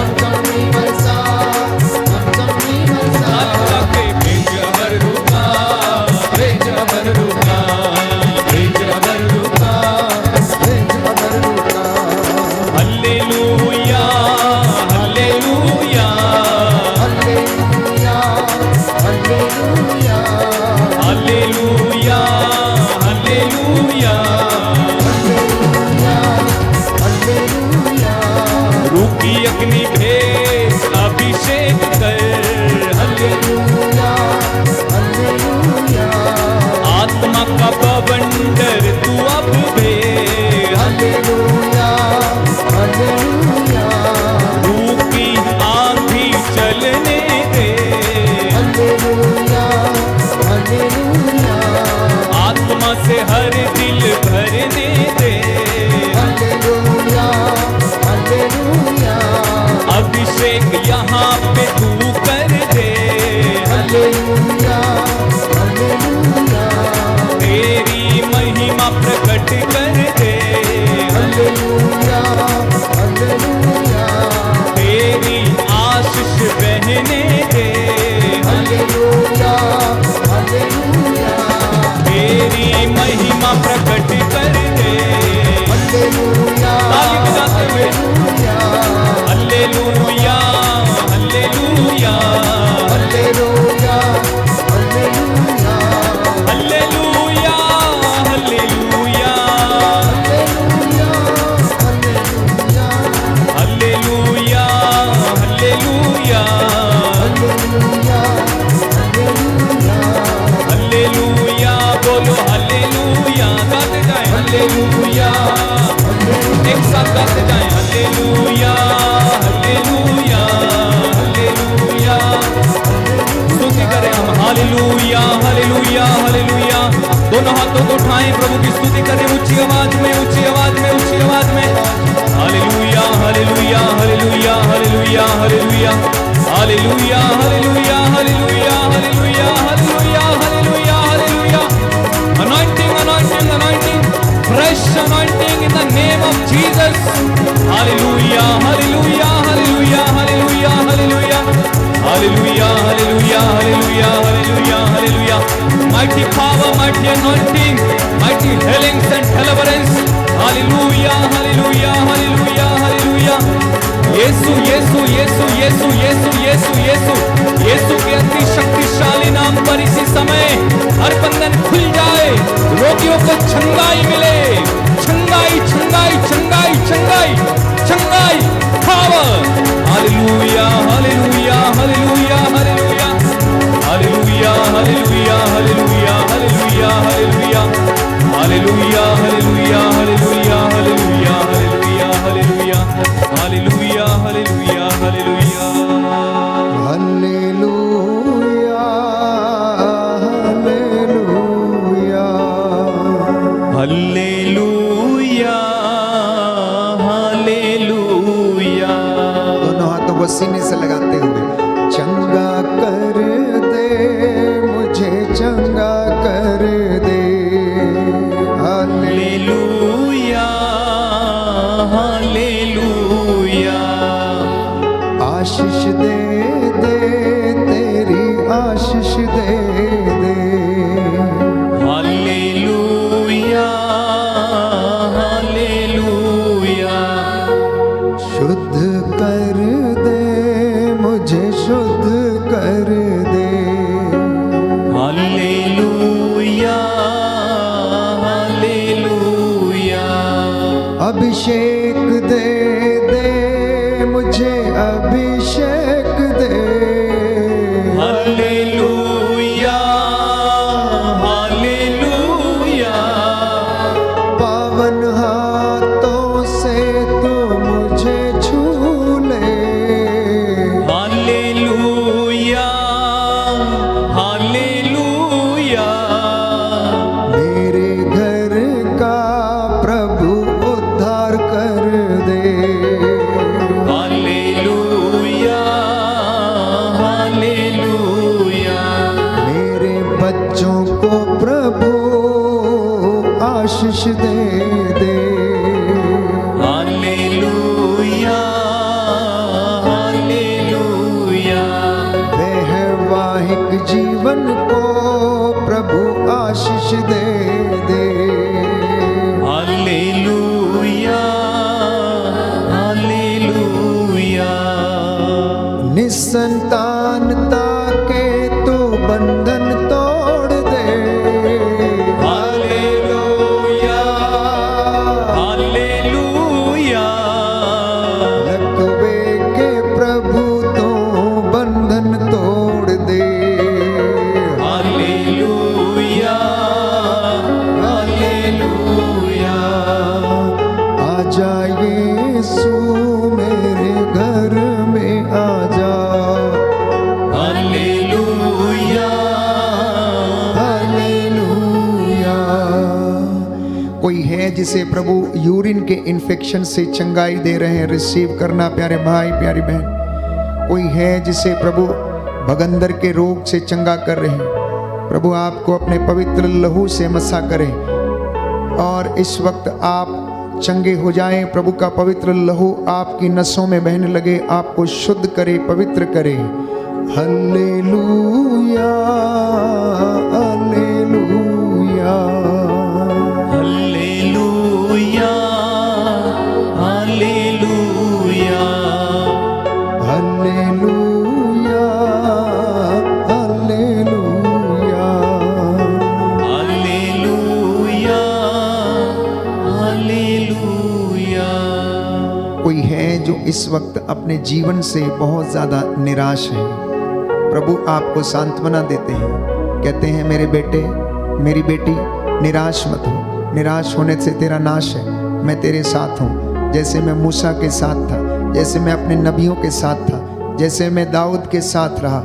चमचमी बरसा, चमचमी बरसा। हालेलुया के भेज अबर रुका, भेज अबर रुका, भेज अबर रुका। भेज अबर रुका। Hallelujah, hallelujah, hallelujah, hallelujah, hallelujah, hallelujah. Hallelujah, hallelujah. रूह की अग्नि भेज अभिषेक कर, हालेलुया, हालेलुया, आत्मा का बवंडर तू अब भेज। हालेलुया, हालेलुया, रूह की आंधी चलने दे, हालेलुया, हालेलुया, आत्मा से हर दिल भरने दे, हालेलुया, हालेलुया, अभिषेक यहाँ पे तू कर दे। हालेलुया, हालेलुया, तेरी महिमा प्रकट कर दे, हालेलुया, हालेलुया, तेरी आशीष बहने दे, हालेलुया, हालेलुया, तेरी महिमा प्रकट कर दे। हालेलुया, ताली बजाते हुए hallelujah, hallelujah, hallelujah, hallelujah, hallelujah, hallelujah, hallelujah, hallelujah, hallelujah, hallelujah, hallelujah, hallelujah, hallelujah. बोलो हालेलुया, गाते जाए हालेलुया, एक साथ गाते जाए हालेलुया, हालेलुया, हालेलुया। स्तुति करें हम हालेलुया, हालेलुया, हालेलुया। दोनों हाथों को उठाएं, प्रभु की स्तुति करें ऊंची आवाज में, ऊंची आवाज में, ऊंची आवाज में। Hallelujah, hallelujah, hallelujah, hallelujah, hallelujah, hallelujah, hallelujah, hallelujah, hallelujah, hallelujah, hallelujah, hallelujah. Anointing, anointing, anointing, fresh anointing in the name of Jesus. Hallelujah, hallelujah, hallelujah, hallelujah, hallelujah, hallelujah, hallelujah, hallelujah, hallelujah, hallelujah. Mighty power, mighty anointing, mighty healings and deliverance. Hallelujah, hallelujah, hallelujah, hallelujah. यीशु यीशु यीशु यीशु यीशु यीशु यीशु यीशु के अति शक्तिशाली नाम पर इसी समय हर बंधन खुल जाए, रोगियों को छंगाई मिले, छंगाई छंगाई छंगाई छंगाई छंगाई power. Hallelujah, hallelujah, hallelujah, hallelujah, hallelujah, hallelujah, hallelujah, hallelujah, hallelujah, hallelujah, hallelujah, hallelujah, hallelujah, hallelujah, hallelujah, hallelujah, hallelujah, hallelujah. Hallelujah, hallelujah, वो सीने से लगाते हुए, चंगा कर दे मुझे, चंगा कर दे। Hallelujah hallelujah. आशीष दे दे तेरी आशीष दे दे। Hallelujah hallelujah. शुद्ध कर दे मुझे, शुद्ध कर दे। Hallelujah hallelujah. अभिषेक दे दे मुझे, अभिषेक दे। Hallelujah hallelujah. पावन हाथों से तू मुझे छू ले। Hallelujah hallelujah. मेरे घर का प्रभु उद्धार कर दे। Hallelujah hallelujah. मेरे बच्चों को प्रभु आशीष दे दे। Hallelujah hallelujah. वैवाहिक जीवन को प्रभु आशीष दे दे। Hallelujah hallelujah. निसंतानता के तू बंधन तोड़ दे। Hallelujah hallelujah. लकवे के प्रभु तू बंधन तोड़ दे। Hallelujah hallelujah. आजा यीशु मेरे घर में आजा। Hallelujah hallelujah. कोई है जिसे प्रभु यूरिन के इन्फेक्शन से चंगाई दे रहे हैं, रिसीव करना प्यारे भाई प्यारी बहन। कोई है जिसे प्रभु भगंदर के रोग से चंगा कर रहे हैं, प्रभु आपको अपने पवित्र लहू से मसा करे और इस वक्त आप चंगे हो जाएं। प्रभु का पवित्र लहू आपकी नसों में बहने लगे, आपको शुद्ध करे, पवित्र करे। Hallelujah hallelujah. Hallelujah hallelujah. Hallelujah hallelujah. Hallelujah hallelujah. कोई है जो इस वक्त अपने जीवन से बहुत ज्यादा निराश है, प्रभु आपको सांत्वना देते हैं, कहते हैं मेरे बेटे मेरी बेटी निराश मत हो, निराश होने से तेरा नाश है। मैं तेरे साथ हूँ, जैसे मैं मूसा के साथ था, जैसे मैं अपने नबियों के साथ था, जैसे मैं दाऊद के साथ रहा,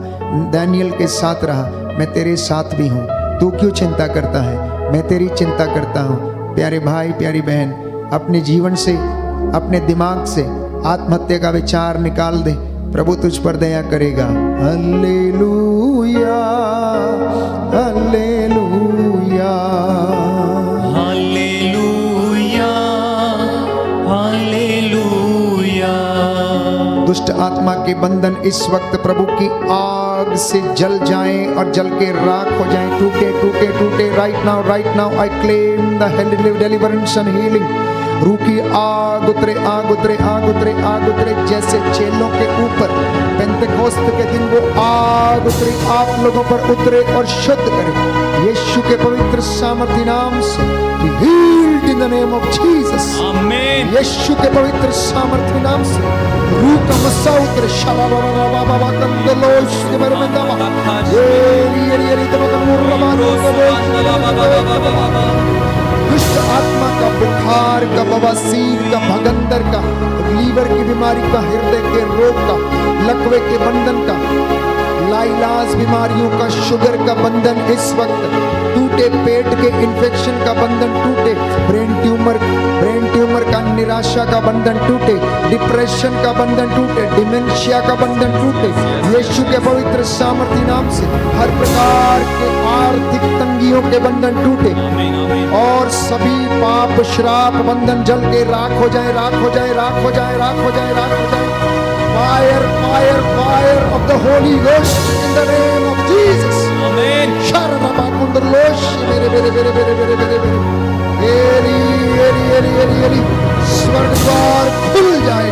दानियल के साथ रहा, मैं तेरे साथ भी हूँ। तू क्यों चिंता करता है, मैं तेरी चिंता करता हूँ। प्यारे भाई प्यारी बहन, अपने जीवन से अपने दिमाग से आत्महत्या का विचार निकाल दे, प्रभु तुझ पर दया करेगा। Hallelujah hallelujah. Hallelujah hallelujah. दुष्ट आत्मा के बंधन इस वक्त प्रभु की आग से जल जाएं और जल के राख हो जाएं, टूटे टूटे टूटे। Right now I claim the deliverance and healing. रूह की आग उतरे आग उतरे आग उतरे आग उतरे, जैसे चेलों के ऊपर पेंतेकोस्त के दिन वो आग उतरी, आप लोगों पर उतरे और शुद्ध करे यीशु के पवित्र सामर्थ्य नाम से। Heeled in the name of Jesus. आमीन। यीशु के पवित्र सामर्थ्य नाम से रूह का मस्सा उतरे। शबाबाबाबाबा कंदलोश के बारे में दवा दुष्ट आत्मा का बुखार का, बवासीर का, भगंदर का, लीवर की बीमारी का, हृदय के रोग का, लकवे के बंधन का, लाइलाज बीमारियों का, शुगर का बंधन इस वक्त टूट टूटे, पेट के इन्फेक्शन का बंधन टूटे, ब्रेन ट्यूमर का निराशा का बंधन टूटे, डिप्रेशन का बंधन टूटे, डिमेंशिया का बंधन टूटे यीशु के पवित्र सामर्थी नाम से। हर प्रकार के आर्थिक तंगियों के बंधन टूटे और सभी पाप श्राप बंधन जल के राख हो जाए, राख हो जाए, राख हो जाए, राख हो जाए, राख हो जाए। Fire fire fire of the Holi ghost in the name of Jesus. आमीन। शरणमा कुंदलोश मेरे मेरे मेरे मेरे मेरे मेरे मेरे एरी एरी एरी एरी एरी स्वर्ग द्वार खुल जाए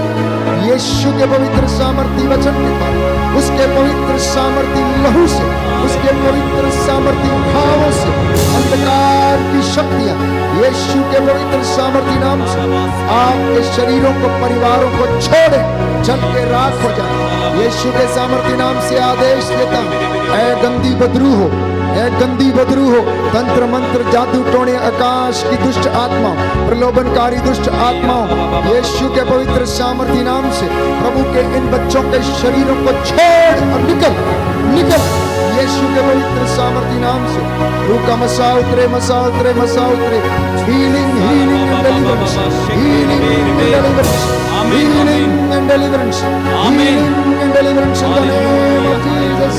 यीशु के पवित्र सामर्थी वचन के द्वारा, उसके पवित्र सामर्थी लहू से, उसके पवित्र सामर्थी भावों से अंधकार की शक्तियां यीशु के पवित्र सामर्थी नाम से आपके शरीरों को, परिवारों को छोड़े, जल के राख हो जाए। यीशु के सामर्थी नाम से आदेश देता हूं, ऐ गंदी बदरू हो, ऐ गंदी बदरू हो, तंत्र मंत्र जादू टोने आकाश की दुष्ट आत्माओं, प्रलोभनकारी दुष्ट आत्माओं, यीशु के पवित्र सामर्थी नाम से प्रभु के इन बच्चों के शरीरों को छोड़ और निकल निकल यीशु के पवित्र सामर्थी नाम से। रूह का मसा उतरे, मसा उतरे, मसा उतरे। Healing healing and deliverance, healing and deliverance, healing and deliverance, healing and deliverance in the name of Jesus,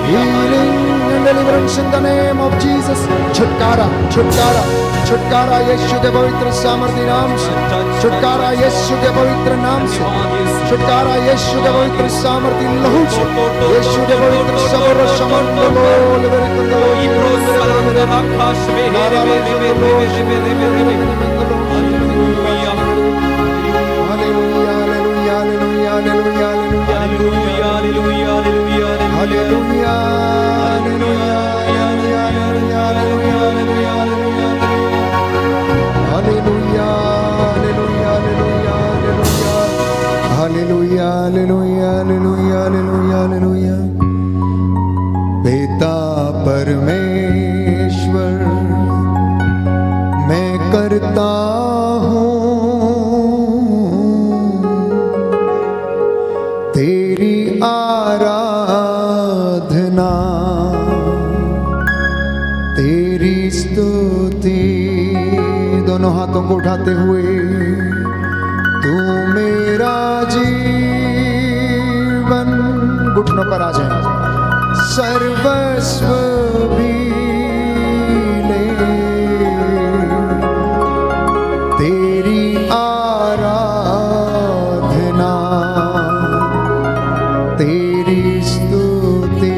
healing and deliverance in the name of Jesus. छुटकारा छुटकारा छुटकारा यीशु के पवित्र सामर्थी नाम से, छुटकारा यीशु के पवित्र नाम से, छुटकारा यीशु के पवित्र सामर्थी लहू से, यीशु के पवित्र सबरो समंदलो लेवरकंदलो पिता परमेश्वर मैं करता हूँ तेरी आराधना, तेरी स्तुति। दोनों हाथों को उठाते हुए, तू मेरा जीवन, घुटनों पर आ जाए, सर्वस्व भी ले, तेरी आराधना, तेरी स्तुति।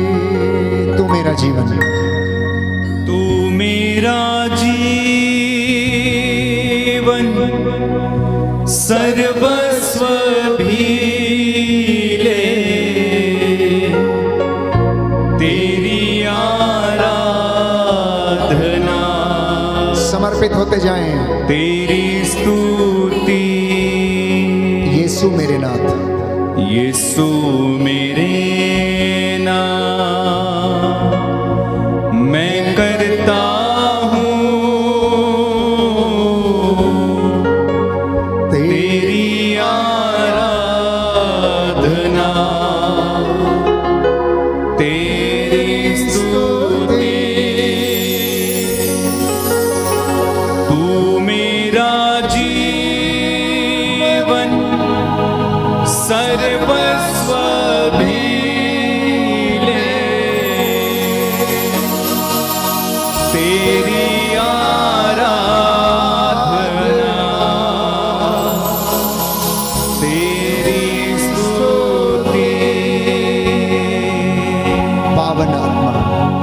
तू मेरा जीवन, तू मेरा जीवन, सर्वस्व भी ले, तेरी आराधना, समर्पित होते जाएं, तेरी स्तुति। यीशु मेरे नाथ, यीशु मेरे नाथ मैं करता हूँ तेरी आराधना, तेरी स्तुति। तू मेरा जीवन, सर्वस्व भी ले, तेरी आराधना, तेरी स्तुति। पावन आत्मा,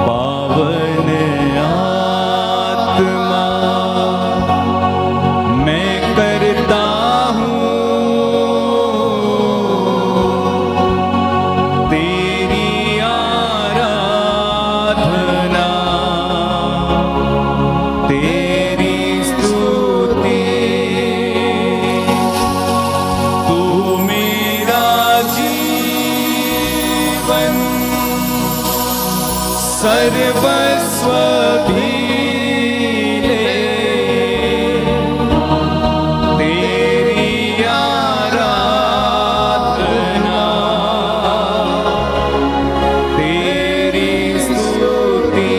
पावन आत्मा मैं करता हूँ तेरी आराधना, तेरी स्तुति। तू मेरा जीवन, सर्वस्व भी ले, तेरी आराधना, तेरी स्तुति।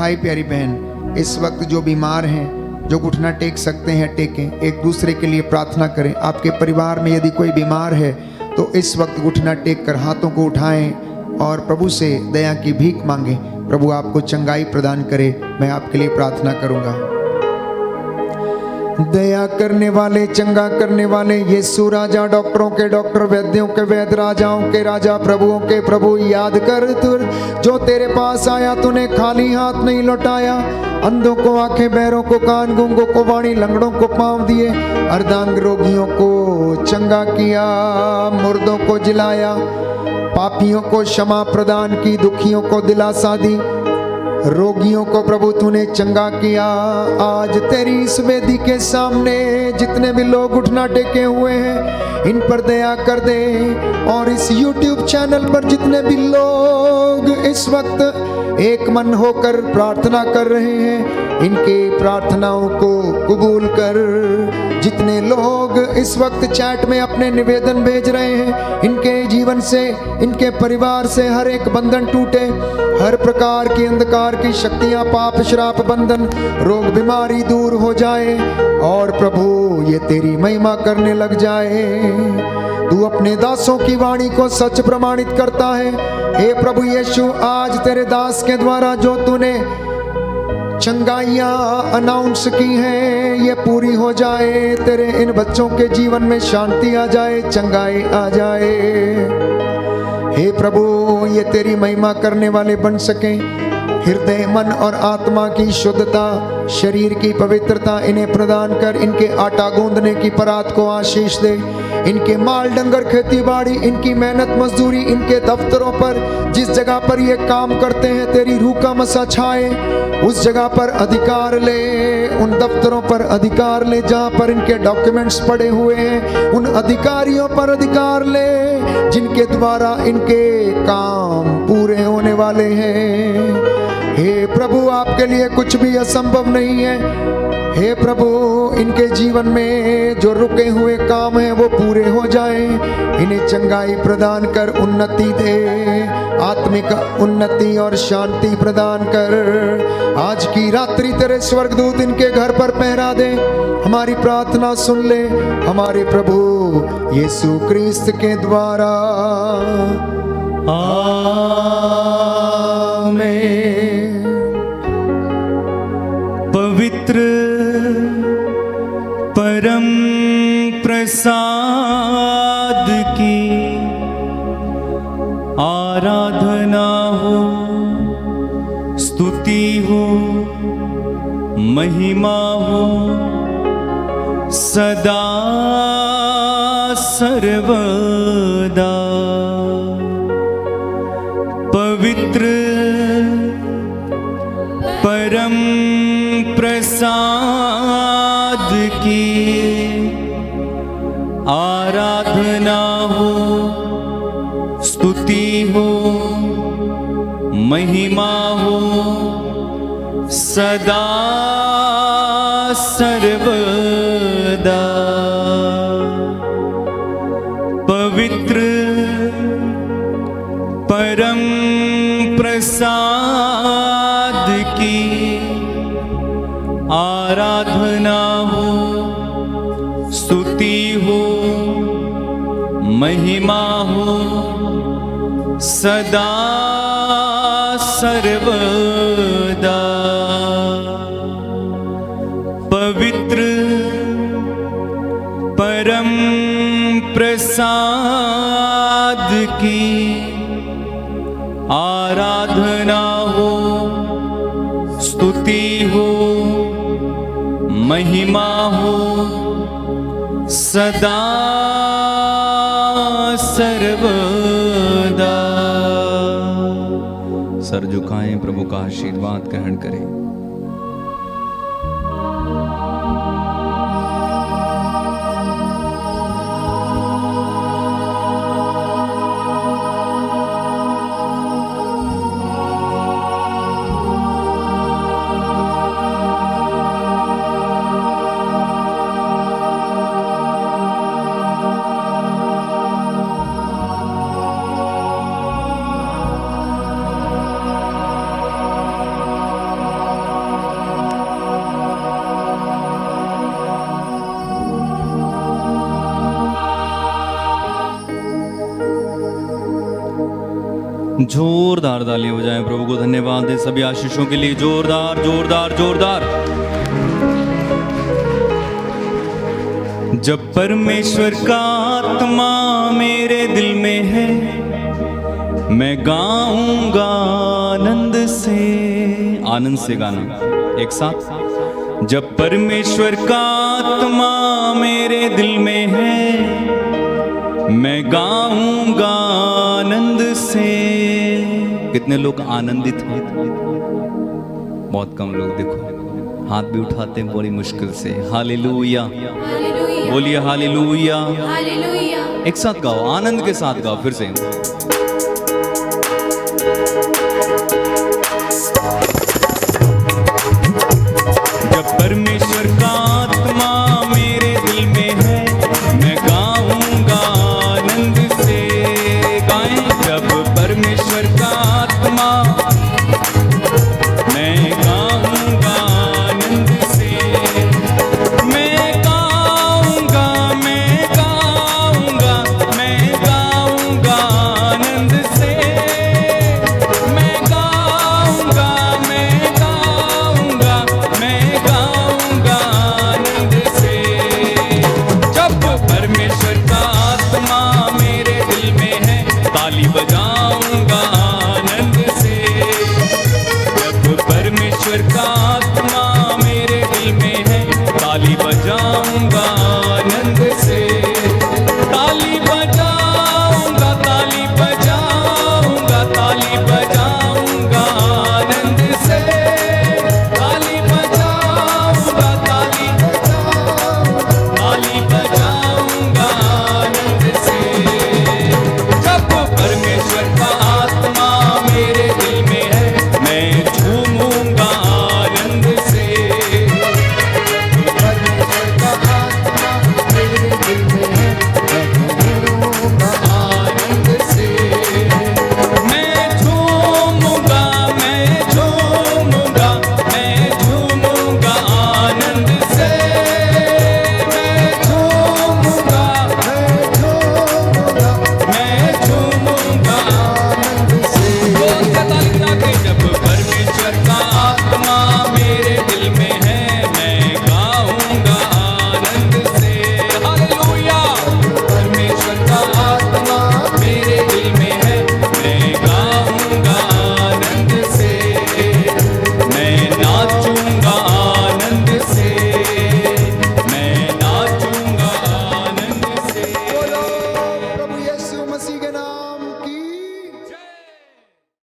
भाई प्यारी बहन इस वक्त जो बीमार हैं, जो घुटना टेक सकते हैं टेकें, एक दूसरे के लिए प्रार्थना करें। आपके परिवार में यदि कोई बीमार है तो इस वक्त घुटना टेक कर हाथों को उठाएं और प्रभु से दया की भीख मांगें। प्रभु आपको चंगाई प्रदान करे। मैं आपके लिए प्रार्थना करूंगा। दया करने वाले, चंगा करने वाले यीशु राजा, डॉक्टरों के डॉक्टर, वैद्यों के वैद्य, राजाओं के राजा, प्रभुओं के प्रभु, याद कर तू जो तेरे पास आया तूने खाली हाथ नहीं लौटाया। अंधों को आंखें, बहरों को कान, गूंगों को वाणी, लंगड़ों को पांव दिए, अर्धांग रोगियों को चंगा किया, मुर्दों को जिलाया, पापियों को क्षमा प्रदान की, दुखियों को दिलासा दी, रोगियों को प्रभु तूने चंगा किया। आज तेरी इस वेदी के सामने जितने भी लोग घुटना टेके हुए हैं इन पर दया कर दे, और इस YouTube चैनल पर जितने भी लोग इस वक्त एक मन होकर प्रार्थना कर रहे हैं इनके प्रार्थनाओं को कबूल कर। जितने लोग इस वक्त चैट में अपने निवेदन भेज रहे हैं इनके जीवन से, इनके परिवार से हर एक बंधन टूटे, हर प्रकार की अंधकार की शक्तियां, पाप, श्राप, बंधन, रोग, बीमारी दूर हो जाए और प्रभु ये तेरी महिमा करने लग जाए। तू अपने दासों की वाणी को सच प्रमाणित करता है। हे प्रभु यीशु, आज तेरे दास के द्वारा जो तूने चंगाइयां अनाउंस की हैं ये पूरी हो जाए। तेरे इन बच्चों के जीवन में शांति आ जाए, चंगाई आ जाए। हे प्रभु, ये तेरी महिमा करने वाले बन सके। हृदय, मन और आत्मा की शुद्धता, शरीर की पवित्रता इन्हें प्रदान कर। इनके आटा गूंदने की परात को आशीष दे। इनके माल डंगर, खेती बाड़ी, इनकी मेहनत मजदूरी, इनके दफ्तरों पर जिस जगह पर ये काम करते हैं तेरी रूह का मसा छाए, उस जगह पर अधिकार ले। उन दफ्तरों पर अधिकार ले जहां पर इनके डॉक्यूमेंट्स पड़े हुए हैं, उन अधिकारियों पर अधिकार ले जिनके द्वारा इनके काम पूरे होने वाले हैं। हे प्रभु, आपके लिए कुछ भी असंभव नहीं है। हे प्रभु, इनके जीवन में जो रुके हुए काम हैं वो पूरे हो जाएं। इन्हें चंगाई प्रदान कर, उन्नति दे, आत्मिक उन्नति और शांति प्रदान कर। आज की रात्रि तेरे स्वर्गदूत इनके घर पर पहरा दे। हमारी प्रार्थना सुन ले हमारे प्रभु यीशु क्रिस्त के द्वारा, आमीन। पवित्र परम प्रसाद की आराधना हो, स्तुति हो, महिमा हो सदा सर्वदा। पवित्र परम प्रसाद की आराधना हो, स्तुति हो, महिमा हो सदा सर्वदा। पवित्र परम प्रसाद की आराधना हो, स्तुति हो, महिमा हो सदा सर्वदा। पवित्र परम प्रसाद की आराधना हो, स्तुति हो, महिमा हो सदा सर्वदा। सर झुकाएं, प्रभु का आशीर्वाद ग्रहण करें। जोरदार तालियां बजाएं, प्रभु को धन्यवाद दें सभी आशीषों के लिए। जोरदार जोरदार जोरदार। जब परमेश्वर का आत्मा मेरे दिल में है, मैं गाऊंगा आनंद से। आनंद से गाना एक साथ। जब परमेश्वर का आत्मा मेरे दिल में है, मैं गाऊंगा आनंद से। कितने लोग आनंदित हैं? बहुत कम लोग, देखो हाथ भी उठाते हैं बड़ी मुश्किल से। हालेलुया, बोलिए हालेलुया। एक साथ गाओ, आनंद के साथ गाओ फिर से।